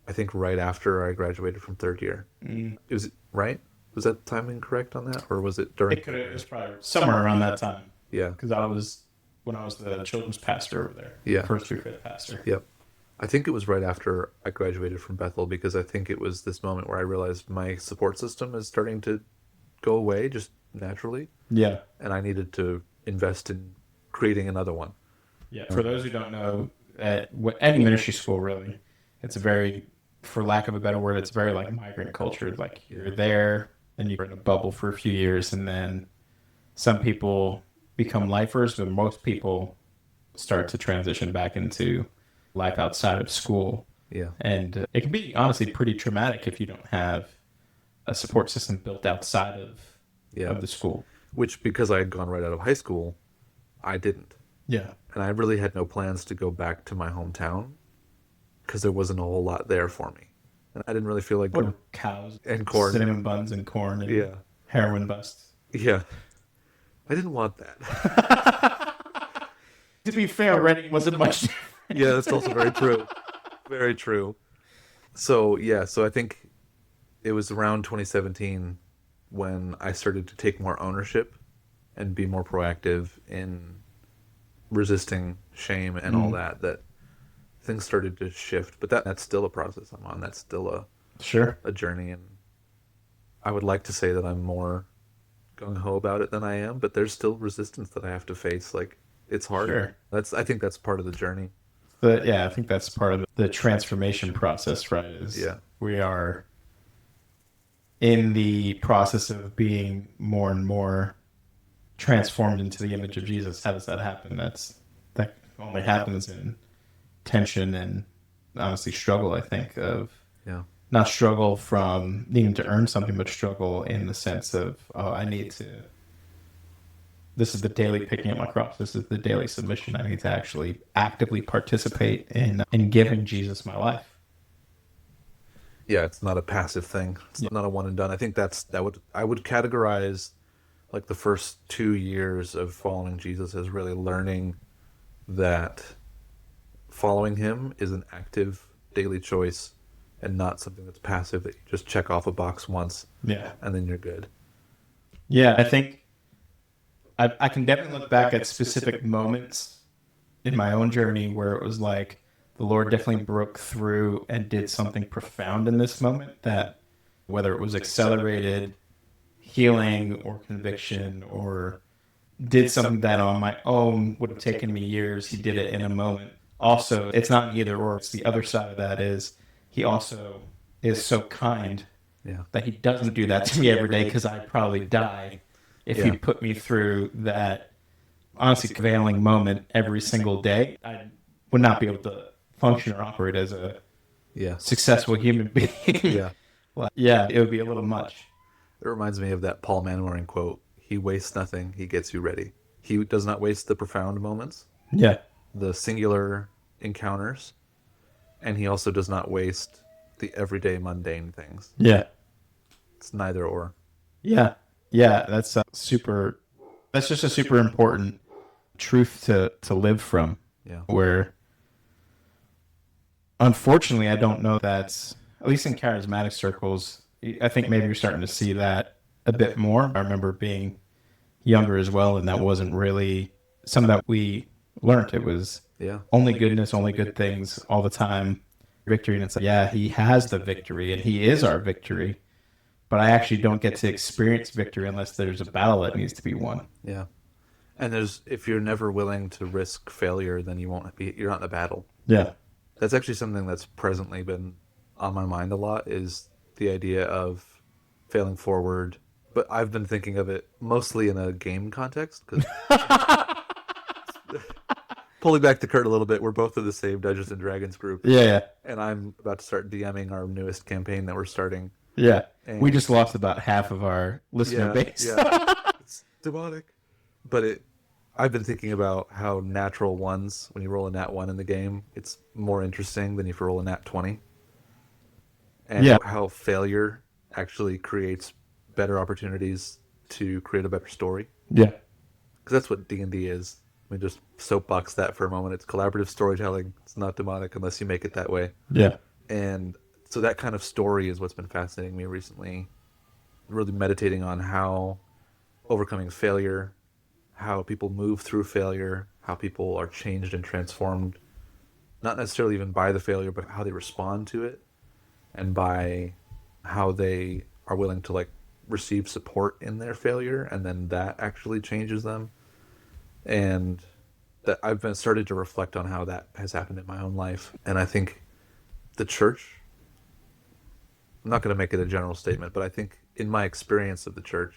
I think right after I graduated from third year. It was right? Was that timing correct on that? Or was it during? It was probably somewhere around that time. Yeah. Because when I was the children's pastor over there. Yeah. First through fifth pastor. Yep. I think it was right after I graduated from Bethel, because I think it was this moment where I realized my support system is starting to go away just naturally. Yeah. And I needed to invest in creating another one. Yeah. For those who don't know, at any ministry school, really, it's a very, for lack of a better word, it's very like migrant culture. Like you're there and you're in a bubble for a few years, and then some people become lifers, but most people start to transition back into life outside of school. Yeah. And it can be honestly pretty traumatic if you don't have a support system built outside of the school. Which, because I had gone right out of high school, I didn't. Yeah. And I really had no plans to go back to my hometown because there wasn't a whole lot there for me. And I didn't really feel like What cows and corn. Cinnamon buns and corn and heroin busts. Yeah. I didn't want that. To be fair, Reading wasn't much different. Yeah, that's also very true. Very true. So I think it was around 2017 when I started to take more ownership and be more proactive in resisting shame and all that things started to shift. But that's still a process I'm on. That's still a journey, and I would like to say that I'm more gung-ho about it than I am, but there's still resistance that I have to face. Like, it's hard. Sure. I think that's part of the journey. But yeah, I think that's part of the transformation process, right? We are in the process of being more and more transformed into the image of Jesus. How does that happen? That only happens in tension and honestly struggle, I think, of not struggle from needing to earn something, but struggle in the sense of, this is the daily picking up my cross. This is the daily submission. I need to actually actively participate in giving Jesus my life. Yeah, it's not a passive thing. It's not a one and done. I think I would categorize like the first 2 years of following Jesus as really learning that following him is an active daily choice and not something that's passive that you just check off a box once and then you're good. Yeah, I think I can definitely look back at specific moments in my own journey where it was like the Lord definitely broke through and did something profound in this moment, that whether it was accelerated healing or conviction or did something that on my own would have taken me years, he did it in a moment. Also, it's not either or. It's the other side of that is he also is so kind that he doesn't do that to me every day, because I'd probably die if he put me through that honestly prevailing moment every single day. I would not be able to function or operate as a successful human being. It would be a little much. It reminds me of that Paul Manwaring quote: "He wastes nothing, he gets you ready." He does not waste the profound moments, the singular encounters, and he also does not waste the everyday mundane things. It's neither or. That's just a super important truth to live from. Where unfortunately I don't know that's, at least in charismatic circles, I think maybe you're starting to see that a bit more. I remember being younger as well, and that wasn't really something that we learned. It was only goodness, only good things all the time, victory. And it's like, he has the victory and he is our victory, but I actually don't get to experience victory unless there's a battle that needs to be won. And if you're never willing to risk failure, then you're not in a battle. That's actually something that's presently been on my mind a lot, is the idea of failing forward. But I've been thinking of it mostly in a game context, because pulling back the curtain a little bit, we're both in the same Dungeons and Dragons group. And I'm about to start DMing our newest campaign that we're starting. And we just lost about half of our listener base. It's demonic. But I've been thinking about how natural ones, when you roll a nat 1 in the game, it's more interesting than if you roll a nat 20. And Yeah. how failure actually creates better opportunities to create a better story. Yeah. Because that's what D&D is. I mean, just soapbox that for a moment. It's collaborative storytelling. It's not demonic unless you make it that way. Yeah. And so that kind of story is what's been fascinating me recently. Really meditating on how overcoming failure, how people move through failure, how people are changed and transformed, not necessarily even by the failure, but how they respond to it, and by how they are willing to like receive support in their failure, and then that actually changes them. And that I've been started to reflect on how that has happened in my own life. And I think the church, I'm not going to make it a general statement, but I think in my experience of the church,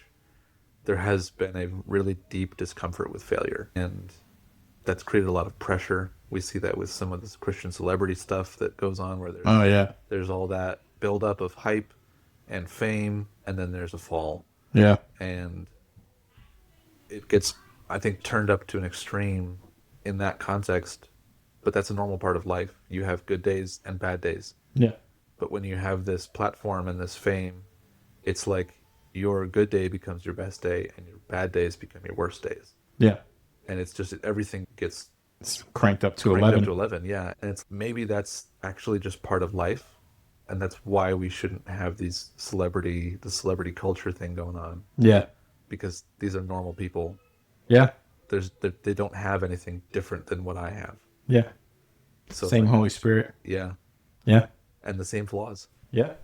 there has been a really deep discomfort with failure. And that's created a lot of pressure. We see that with some of this Christian celebrity stuff that goes on where Oh yeah. there's all that buildup of hype and fame, and then there's a fall. Yeah. And it gets, I think, turned up to an extreme in that context. But that's a normal part of life. You have good days and bad days. Yeah. But when you have this platform and this fame, it's like your good day becomes your best day and your bad days become your worst days. Yeah. And it's just everything gets It's cranked up to cranked 11. up to 11. Yeah. And it's maybe that's actually just part of life. And that's why we shouldn't have the celebrity culture thing going on, Yeah. because these are normal people. Yeah. They don't have anything different than what I have. Yeah. So Same like, Holy Spirit. yeah, Yeah. and the same flaws. Yeah.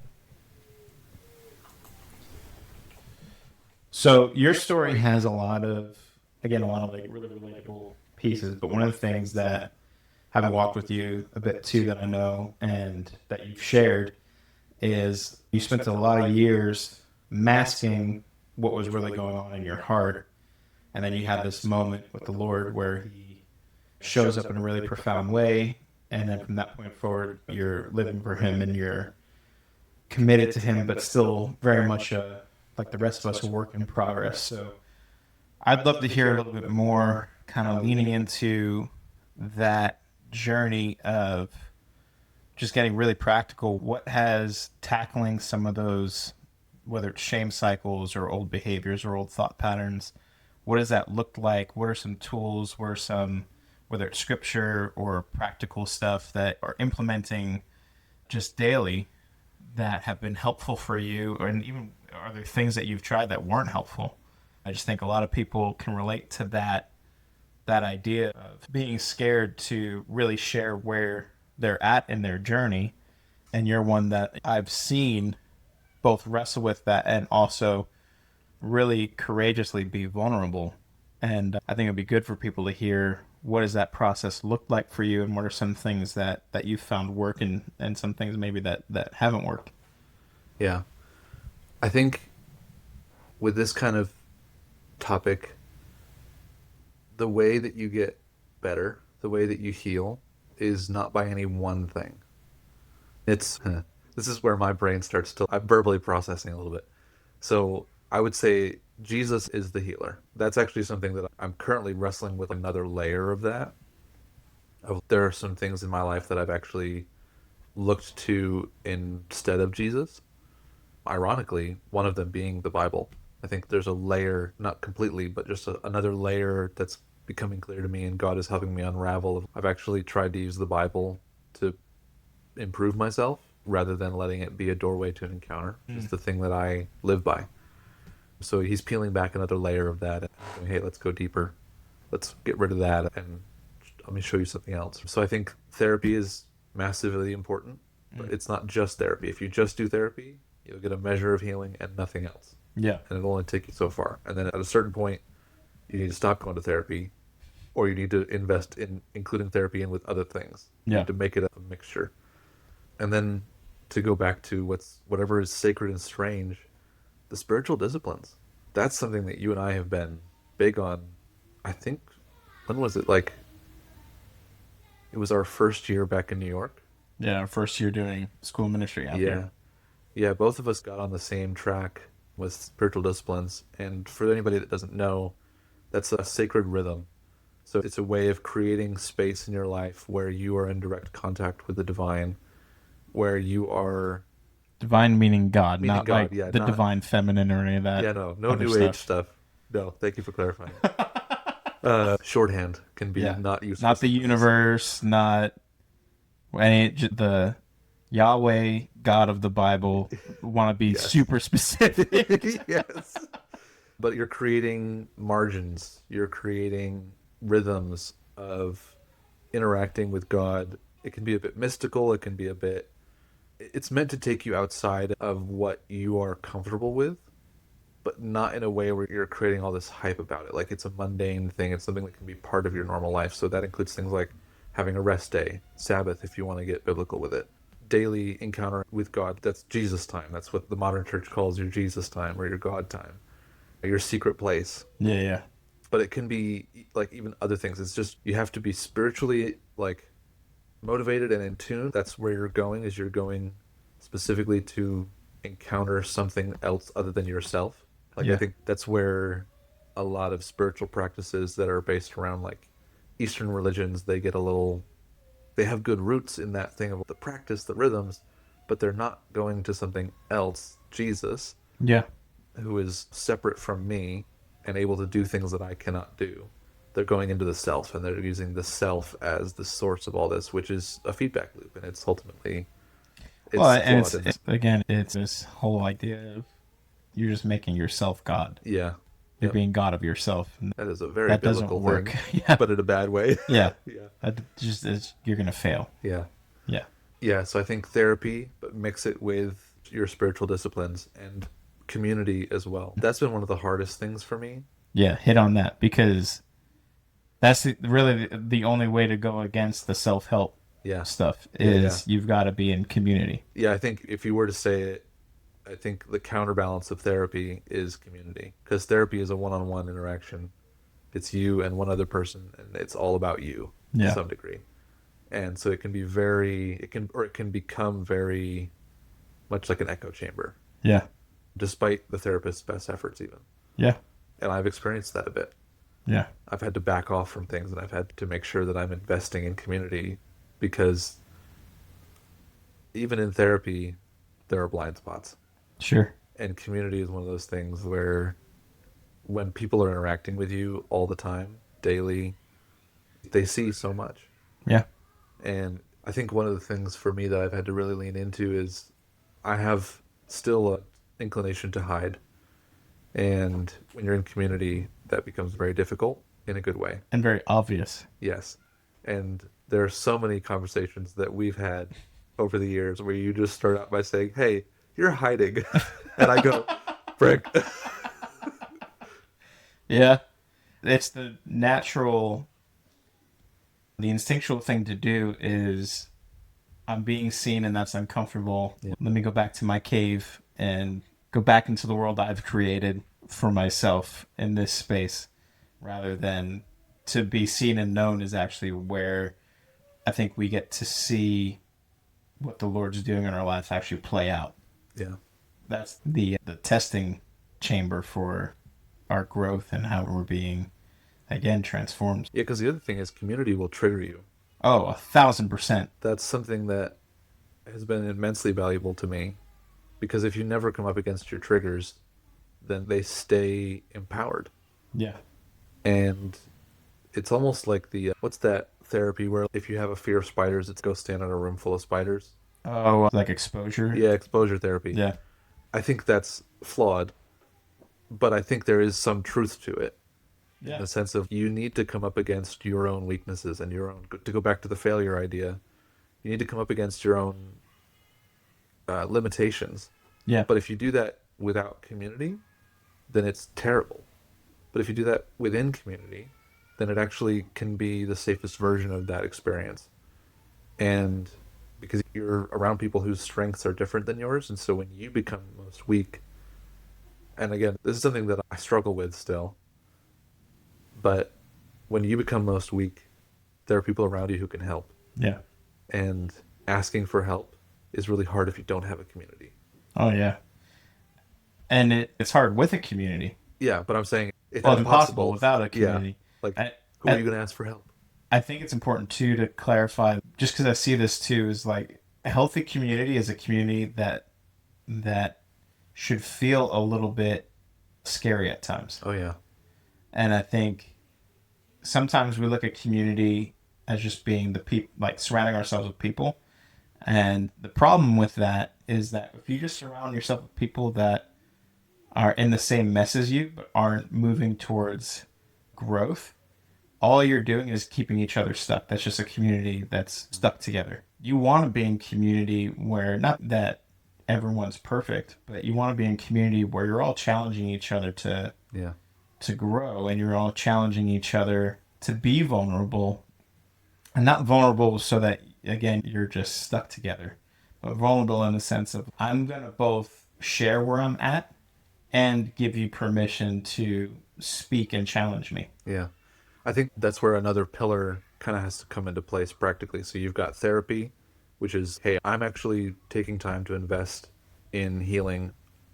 So your story has a lot of, again, a lot of like really relatable pieces. But one of the things that having walked with you a bit too that I know and that you've shared is you spent a lot of years masking what was really going on in your heart. And then you had this moment with the Lord where he shows up in a really profound way. And then from that point forward, you're living for him and you're committed to him, but still very much like the rest of us, a work in progress. So I'd love to hear a little bit more kind of leaning into that journey of just getting really practical. What has tackling some of those, whether it's shame cycles or old behaviors or old thought patterns, what does that look like? What are some tools? What are some, whether it's scripture or practical stuff that are implementing just daily that have been helpful for you? And even are there things that you've tried that weren't helpful? I just think a lot of people can relate to that idea of being scared to really share where they're at in their journey. And you're one that I've seen both wrestle with that and also really courageously be vulnerable. And I think it'd be good for people to hear, what does that process look like for you, and what are some things that you've found work, and some things maybe that haven't worked. Yeah. I think with this kind of topic, the way that you get better, the way that you heal, is not by any one thing. It's this is where my brain starts to, I'm verbally processing a little bit. So I would say Jesus is the healer. That's actually something that I'm currently wrestling with, another layer of that. There are some things in my life that I've actually looked to instead of Jesus. Ironically, one of them being the Bible. I think there's a layer, not completely, but just another layer that's becoming clear to me, and God is helping me unravel. I've actually tried to use the Bible to improve myself rather than letting it be a doorway to an encounter. It's the thing that I live by. So he's peeling back another layer of that and going, hey, let's go deeper. Let's get rid of that and let me show you something else. So I think therapy is massively important, but it's not just therapy. If you just do therapy, you'll get a measure of healing and nothing else. Yeah. And it'll only take you so far. And then at a certain point, you need to stop going to therapy, or you need to invest in including therapy in with other things. You Yeah. need to make it a mixture. And then to go back to whatever is sacred and strange, the spiritual disciplines. That's something that you and I have been big on. I think, when was it? Like, it was our first year back in New York. Yeah, our first year doing school ministry out Yeah. there. Yeah, both of us got on the same track with spiritual disciplines. And for anybody that doesn't know, that's a sacred rhythm. So it's a way of creating space in your life where you are in direct contact with the divine, where you are Divine meaning God, meaning not God. like Yeah, the not divine feminine or any of that no other new age stuff. stuff. No, thank you for clarifying. Shorthand can be Yeah. not useful Not the sometimes. universe, not any the Yahweh God of the Bible. Want to be Yes. super specific. Yes. But you're creating margins, you're creating rhythms of interacting with God. It can be a bit mystical, it can be a bit. It's meant to take you outside of what you are comfortable with, but not in a way where you're creating all this hype about it. Like it's a mundane thing, it's something that can be part of your normal life. So that includes things like having a rest day, Sabbath, if you want to get biblical with it. Daily encounter with God, that's Jesus time. That's what the modern church calls your Jesus time or your God time, your secret place. Yeah, yeah. But it can be like even other things. It's just you have to be spiritually like motivated and in tune. That's where you're going, is you're going specifically to encounter something else other than yourself. Like I Yeah. think that's where a lot of spiritual practices that are based around like Eastern religions, they get a little, they have good roots in that thing of the practice, the rhythms, but they're not going to something else, Jesus, Yeah. who is separate from me and able to do things that I cannot do. They're going into the self and they're using the self as the source of all this, which is a feedback loop, and it's ultimately Well, it's and flawed in this. again, it's this whole idea of you're just making yourself God. Yeah. You're Yep. being God of yourself. And That is a very that doesn't biblical work. thing, Yeah. but in a bad way. Yeah. Yeah. You're gonna fail. Yeah. Yeah. Yeah. So I think therapy, but mix it with your spiritual disciplines and community as well. That's been one of the hardest things for me. Yeah. Hit on that because that's really the only way to go against the self help Yeah. stuff Yeah. Yeah. is you've got to be in community. Yeah. I think if you were to say it, I think the counterbalance of therapy is community, because therapy is a one-on-one interaction. It's you and one other person, and it's all about you to Yeah. some degree. And so it can be very, it can become very much like an echo chamber, Yeah. despite the therapist's best efforts, even. Yeah. And I've experienced that a bit. Yeah. I've had to back off from things, and I've had to make sure that I'm investing in community, because even in therapy, there are blind spots. Sure. And community is one of those things where when people are interacting with you all the time, daily, they see so much. Yeah. And I think one of the things for me that I've had to really lean into is I have still an inclination to hide. And when you're in community, that becomes very difficult in a good way. And very obvious. Yes. And there are so many conversations that we've had over the years where you just start out by saying, "Hey, you're hiding." And I go, "Frick." Yeah. It's the natural, the instinctual thing to do is I'm being seen and that's uncomfortable. Yeah. Let me go back to my cave and go back into the world I've created for myself in this space rather than to be seen and known is actually where I think we get to see what the Lord's doing in our lives actually play out. Yeah. That's the testing chamber for our growth and how we're being again transformed. Yeah, because the other thing is community will trigger you. Oh, 1,000%. That's something that has been immensely valuable to me, because if you never come up against your triggers, then they stay empowered. Yeah. And it's almost like the what's that therapy where if you have a fear of spiders, it's go stand in a room full of spiders. Oh, like exposure. Yeah, exposure therapy. Yeah. I think that's flawed, but I think there is some truth to it. In Yeah. the sense of you need to come up against your own weaknesses and your own, to go back to the failure idea, you need to come up against your own limitations. Yeah. But if you do that without community, then it's terrible. But if you do that within community, then it actually can be the safest version of that experience. And because you're around people whose strengths are different than yours, and so when you become most weak, and again, this is something that I struggle with still, but when you become most weak, there are people around you who can help. Yeah. And asking for help is really hard if you don't have a community. Oh, yeah. And it's hard with a community. Yeah, but I'm saying it's Well, not impossible without a community. Yeah, like Who are you going to ask for help? I think it's important too to clarify, just because I see this too, is like a healthy community is a community that should feel a little bit scary at times. Oh, yeah. And I think sometimes we look at community as just being the people, like surrounding ourselves with people. And the problem with that is that if you just surround yourself with people that are in the same mess as you, but aren't moving towards growth, all you're doing is keeping each other stuck. That's just a community that's stuck together. You want to be in community where, not that everyone's perfect, but you want to be in community where you're all challenging each other Yeah. to grow, and you're all challenging each other to be vulnerable, and not vulnerable so that again you're just stuck together, but vulnerable in the sense of I'm going to both share where I'm at and give you permission to speak and challenge me. Yeah. I think that's where another pillar kind of has to come into place practically. So you've got therapy, which is, hey, I'm actually taking time to invest in healing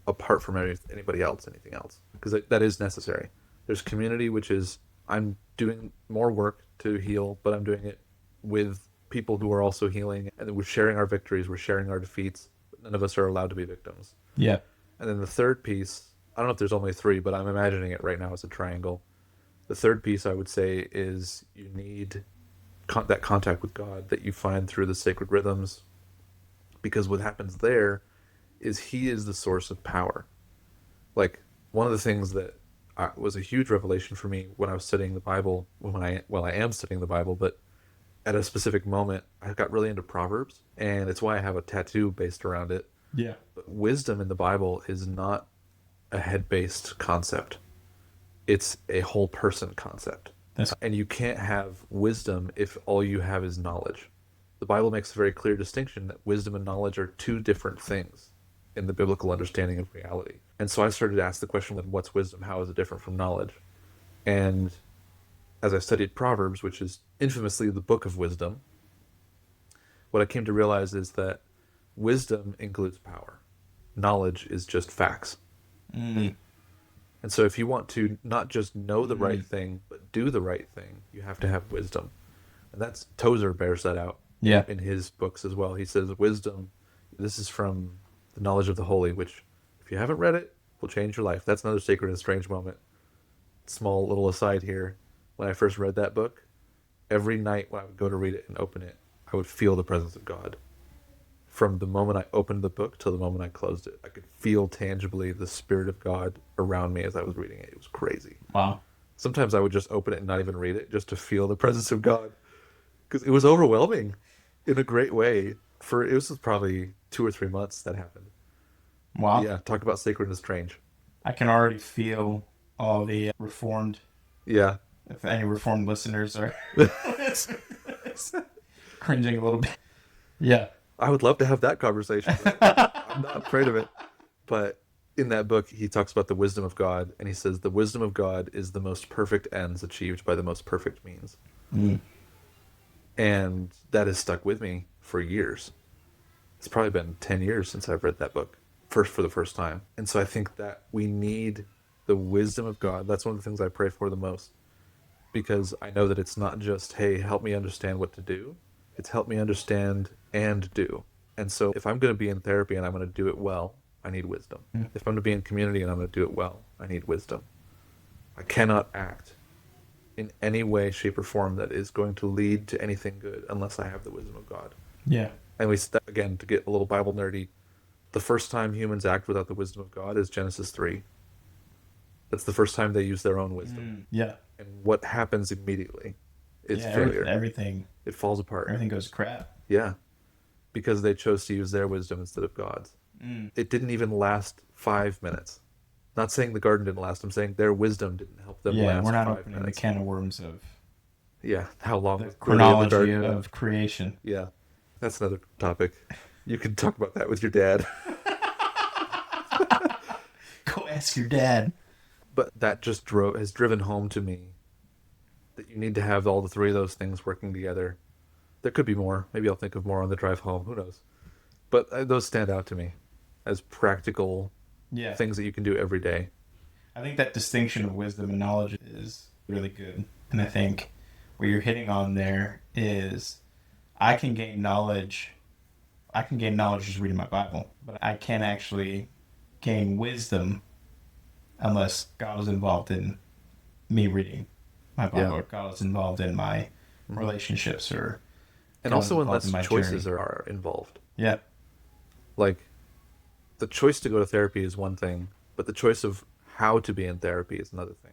apart from anybody else, anything else, because that is necessary. There's community, which is, I'm doing more work to heal, but I'm doing it with people who are also healing, and we're sharing our victories, we're sharing our defeats. But none of us are allowed to be victims. Yeah. And then the third piece, I don't know if there's only three, but I'm imagining it right now as a triangle. The third piece I would say is you need that contact with God that you find through the sacred rhythms, because what happens there is He is the source of power. Like, one of the things that was a huge revelation for me when I was studying the Bible, I am studying the Bible, but at a specific moment, I got really into Proverbs, and it's why I have a tattoo based around it. Yeah. But wisdom in the Bible is not a head-based concept. It's a whole person concept. And you can't have wisdom if all you have is knowledge. The Bible makes a very clear distinction that wisdom and knowledge are two different things in the biblical understanding of reality. And so I started to ask the question, what's wisdom? How is it different from knowledge? And as I studied Proverbs, which is infamously the book of wisdom, what I came to realize is that wisdom includes power. Knowledge is just facts. Mm. And so if you want to not just know the right thing, but do the right thing, you have to have wisdom. And that's Tozer bears that out in his books as well. He says wisdom, this is from the knowledge of the holy, which if you haven't read it, will change your life. That's another sacred and strange moment. Small little aside here. When I first read that book, every night when I would go to read it and open it, I would feel the presence of God. From the moment I opened the book till the moment I closed it, I could feel tangibly the Spirit of God around me as I was reading it. It was crazy. Wow. Sometimes I would just open it and not even read it, just to feel the presence of God, because it was overwhelming in a great way. It was probably 2 or 3 months that happened. Wow. Yeah, talk about sacred and strange. I can already feel all the reformed. Yeah. If any reformed listeners are cringing a little bit. Yeah. I would love to have that conversation. I'm not afraid of it. But in that book, he talks about the wisdom of God, and he says the wisdom of God is the most perfect ends achieved by the most perfect means. Mm. And that has stuck with me for years. It's probably been 10 years since I've read that book for the first time. And so I think that we need the wisdom of God. That's one of the things I pray for the most, because I know that it's not just, hey, help me understand what to do. It's help me understand and do. And so if I'm going to be in therapy and I'm going to do it well, I need wisdom. Mm. If I'm going to be in community and I'm going to do it well, I need wisdom. I cannot act in any way, shape, or form that is going to lead to anything good unless I have the wisdom of God. Yeah. And again, to get a little Bible nerdy, the first time humans act without the wisdom of God is Genesis 3. That's the first time they use their own wisdom. Yeah. And what happens immediately is failure. Everything. It falls apart. Everything goes to crap. Yeah. Because they chose to use their wisdom instead of God's. Mm. It didn't even last 5 minutes. Not saying the garden didn't last. I'm saying their wisdom didn't help them last 5 minutes. Yeah, we're not opening the can of worms of how long the was chronology of creation. Yeah. That's another topic. You can talk about that with your dad. Go ask your dad. But that just has driven home to me that you need to have all the three of those things working together. There could be more. Maybe I'll think of more on the drive home. Who knows? But those stand out to me as practical things that you can do every day. I think that distinction of wisdom and knowledge is really good. And I think what you're hitting on there is I can gain knowledge. I can gain knowledge just reading my Bible, but I can't actually gain wisdom unless God is involved in me reading my Yeah. Bible, or God is involved in my Mhm. relationships, or And God is also involved in unless my choices journey. are involved. Yeah. Like the choice to go to therapy is one thing, but the choice of how to be in therapy is another thing.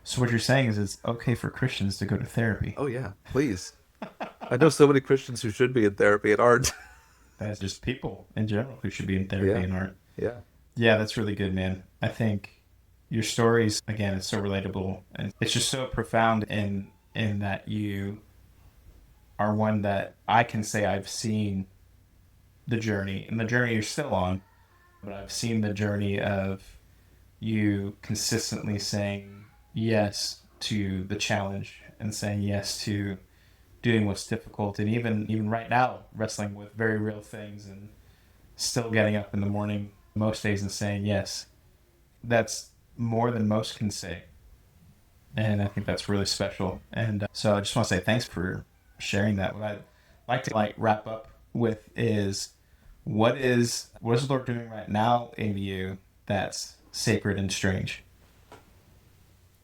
So what you're saying is it's okay for Christians to go to therapy. Oh yeah, please. I know so many Christians who should be in therapy and aren't. That's just people in general who should be in therapy Yeah. and aren't. Yeah. Yeah, that's really good, man. I think your stories, again, it's so relatable, and it's just so profound in that you are one that I can say I've seen the journey, and the journey you're still on, but I've seen the journey of you consistently saying yes to the challenge and saying yes to doing what's difficult, and even right now wrestling with very real things, and still getting up in the morning most days and saying yes. That's more than most can say, and I think that's really special. And so I just want to say thanks for sharing that. What I'd like to wrap up with is what is the Lord doing right now in you that's sacred and strange?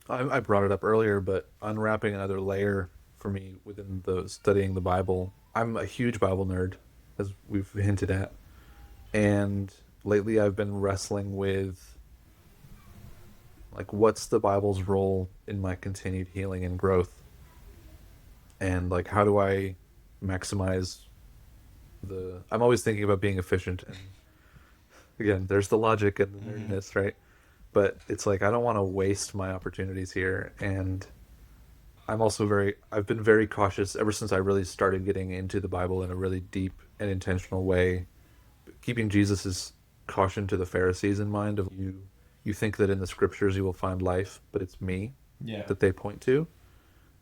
I brought it up earlier, but unwrapping another layer for me within the studying the Bible. I'm a huge Bible nerd, as we've hinted at, and lately I've been wrestling with like what's the Bible's role in my continued healing and growth, and like how do I maximize the. I'm always thinking about being efficient, and again, there's the logic and the Mm-hmm. nerdiness, right? But it's like I don't want to waste my opportunities here, and I've been very cautious ever since I really started getting into the Bible in a really deep and intentional way, keeping Jesus's caution to the Pharisees in mind of you think that in the scriptures you will find life, but it's me Yeah. that they point to.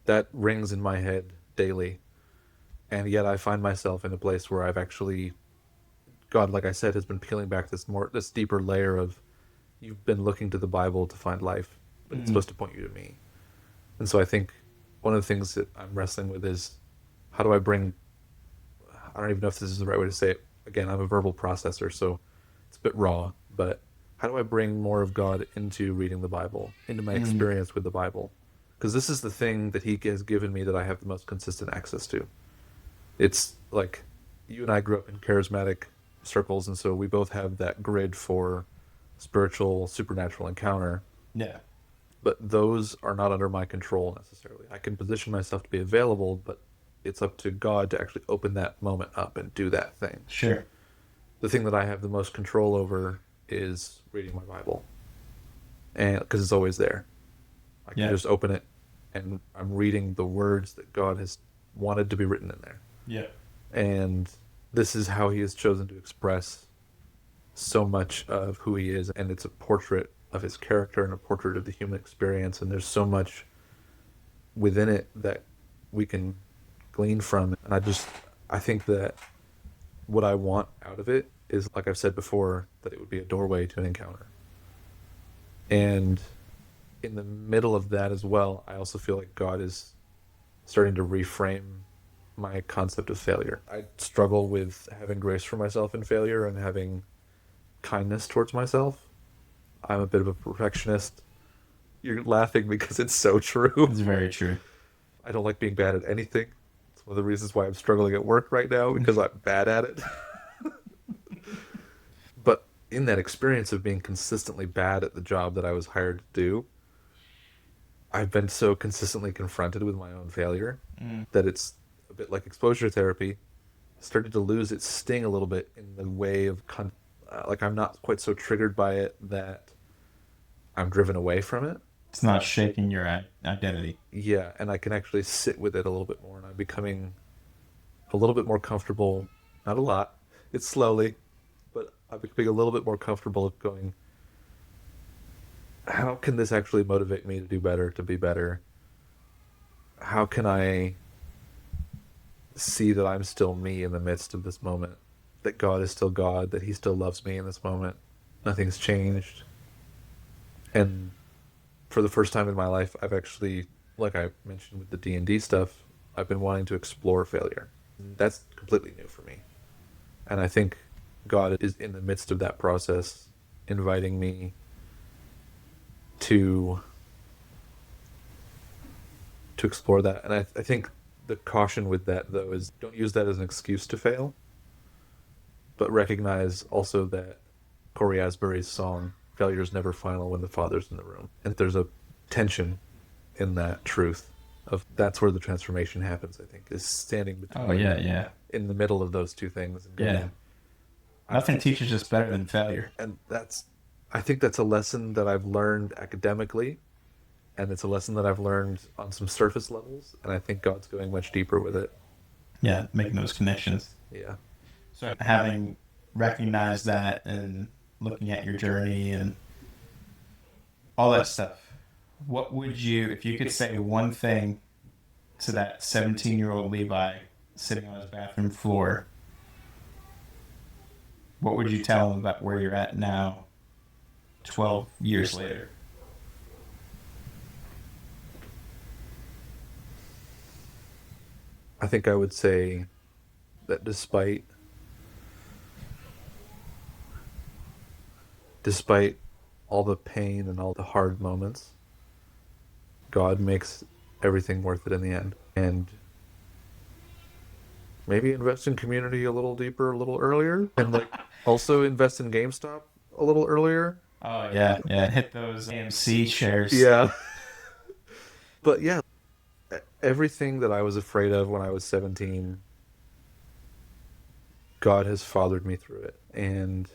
That rings in my head daily. And yet I find myself in a place where I've actually God, like I said, has been peeling back this deeper layer of you've been looking to the Bible to find life, but it's Mm-hmm. supposed to point you to me. And so I think one of the things that I'm wrestling with is how do I bring, I don't even know if this is the right way to say it. Again, I'm a verbal processor, so it's a bit raw, but how do I bring more of God into reading the Bible, into my Mm-hmm. experience with the Bible? Because this is the thing that He has given me that I have the most consistent access to. It's like you and I grew up in charismatic circles, and so we both have that grid for spiritual, supernatural encounter, Yeah. but those are not under my control necessarily. I can position myself to be available, but it's up to God to actually open that moment up and do that thing. Sure. The thing that I have the most control over is reading my Bible, and because it's always there, I can Yeah. just open it, and I'm reading the words that God has wanted to be written in there, Yeah. and this is how He has chosen to express so much of who He is, and it's a portrait of His character and a portrait of the human experience, and there's so much within it that we can glean from. And I think that what I want out of it is, like I've said before, that it would be a doorway to an encounter. And in the middle of that as well, I also feel like God is starting to reframe my concept of failure. I struggle with having grace for myself in failure and having kindness towards myself. I'm a bit of a perfectionist. You're laughing because it's so true. It's very true. I don't like being bad at anything. It's one of the reasons why I'm struggling at work right now because I'm bad at it. But in that experience of being consistently bad at the job that I was hired to do, I've been so consistently confronted with my own failure Mm. that it's a bit like exposure therapy. Started to lose its sting a little bit in the way of like I'm not quite so triggered by it that I'm driven away from it. It's not shaking your identity. Yeah, and I can actually sit with it a little bit more, and I'm becoming a little bit more comfortable. Not a lot. It's slowly, but I'm becoming a little bit more comfortable of going, how can this actually motivate me to do better, to be better? How can I see that I'm still me in the midst of this moment? That God is still God, that He still loves me in this moment. Nothing's changed. And for the first time in my life, I've actually like I mentioned with the D&D stuff, I've been wanting to explore failure. That's completely new for me. And I think God is in the midst of that process, inviting me to explore that. And I think the caution with that, though, is don't use that as an excuse to fail, but recognize also that Corey Asbury's song, "Failure is never final when the Father's in the room." And there's a tension in that truth of that's where the transformation happens, I think, is standing between Oh, yeah. in the middle of those two things and Yeah. going, Nothing teaches us better than failure. and I think that's a lesson that I've learned academically, and it's a lesson that I've learned on some surface levels, and I think God's going much deeper with it. Yeah, making those connections. Yeah. So having recognized that and looking at your journey and all that stuff, what would you, if you could say one thing to that 17-year-old Levi sitting on his bathroom floor, what would you tell him about where you're at now, 12 years later? I think I would say that despite all the pain and all the hard moments, God makes everything worth it in the end. And maybe invest in community a little deeper, a little earlier, and like also invest in GameStop a little earlier. Oh, yeah. Hit those AMC shares. Yeah. But yeah, everything that I was afraid of when I was 17, God has fathered me through it. And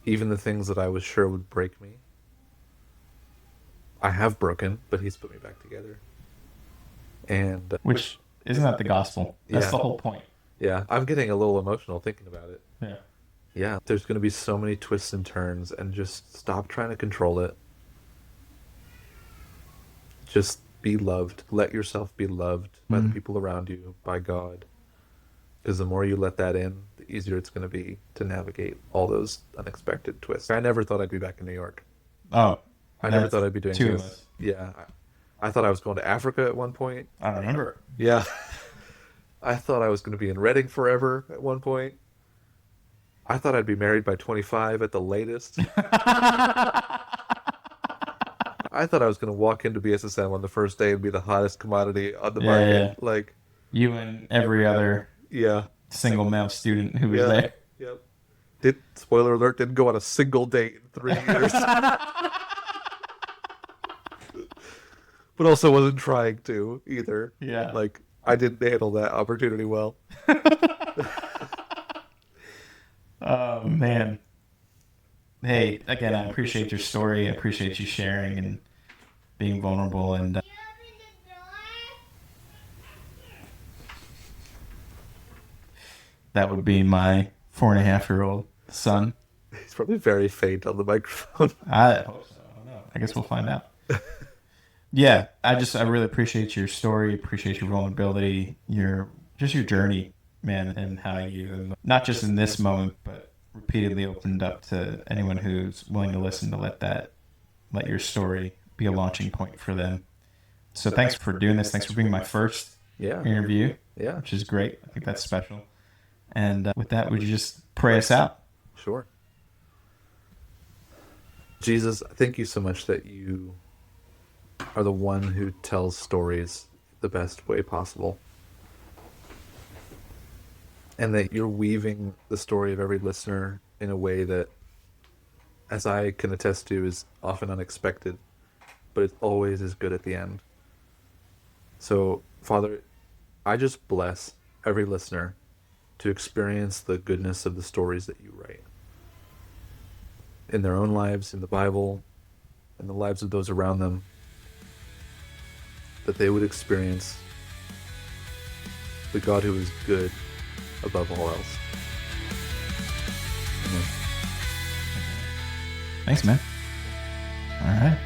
even the things that I was sure would break me, I have broken, but He's put me back together. And Which, isn't that the gospel? That's Yeah. the whole point. yeah, I'm getting a little emotional thinking about it. Yeah. Yeah, there's going to be so many twists and turns, and just stop trying to control it. Just be loved. Let yourself be loved by the people around you, by God. Because the more you let that in, the easier it's going to be to navigate all those unexpected twists. I never thought I'd be back in New York. Oh. I never thought I'd be doing two of this. us. Yeah. I thought I was going to Africa at one point. I remember. Yeah. I thought I was going to be in Reading forever at one point. I thought I'd be married by 25 at the latest. I thought I was going to walk into BSSM on the first day and be the hottest commodity on the market. Yeah. Like, You and every other yeah. single male student who was Yeah. there. Yep. Spoiler alert, didn't go on a single date in 3 years. But also wasn't trying to either. Yeah. Like, I didn't handle that opportunity well. Oh, man. Hey, again, I appreciate your story. I appreciate you sharing and being vulnerable. And that would be my 4.5-year-old son. He's probably very faint on the microphone. I hope so. I don't know. I guess we'll find out. Yeah, I really appreciate your story, appreciate your vulnerability, your journey, man, and how you, not just in this moment, but repeatedly opened up to anyone who's willing to listen, to let your story be a launching point for them. So thanks for doing this. Thanks for being my first interview, Yeah. which is great. I think that's special. And with that, would you just pray us out? Sure. Jesus, thank you so much that you are the one who tells stories the best way possible. And that you're weaving the story of every listener in a way that, as I can attest to, is often unexpected, but it always is good at the end. So, Father, I just bless every listener to experience the goodness of the stories that you write. In their own lives, in the Bible, in the lives of those around them, that they would experience the God who is good above all else. Amen. Thanks, man. All right.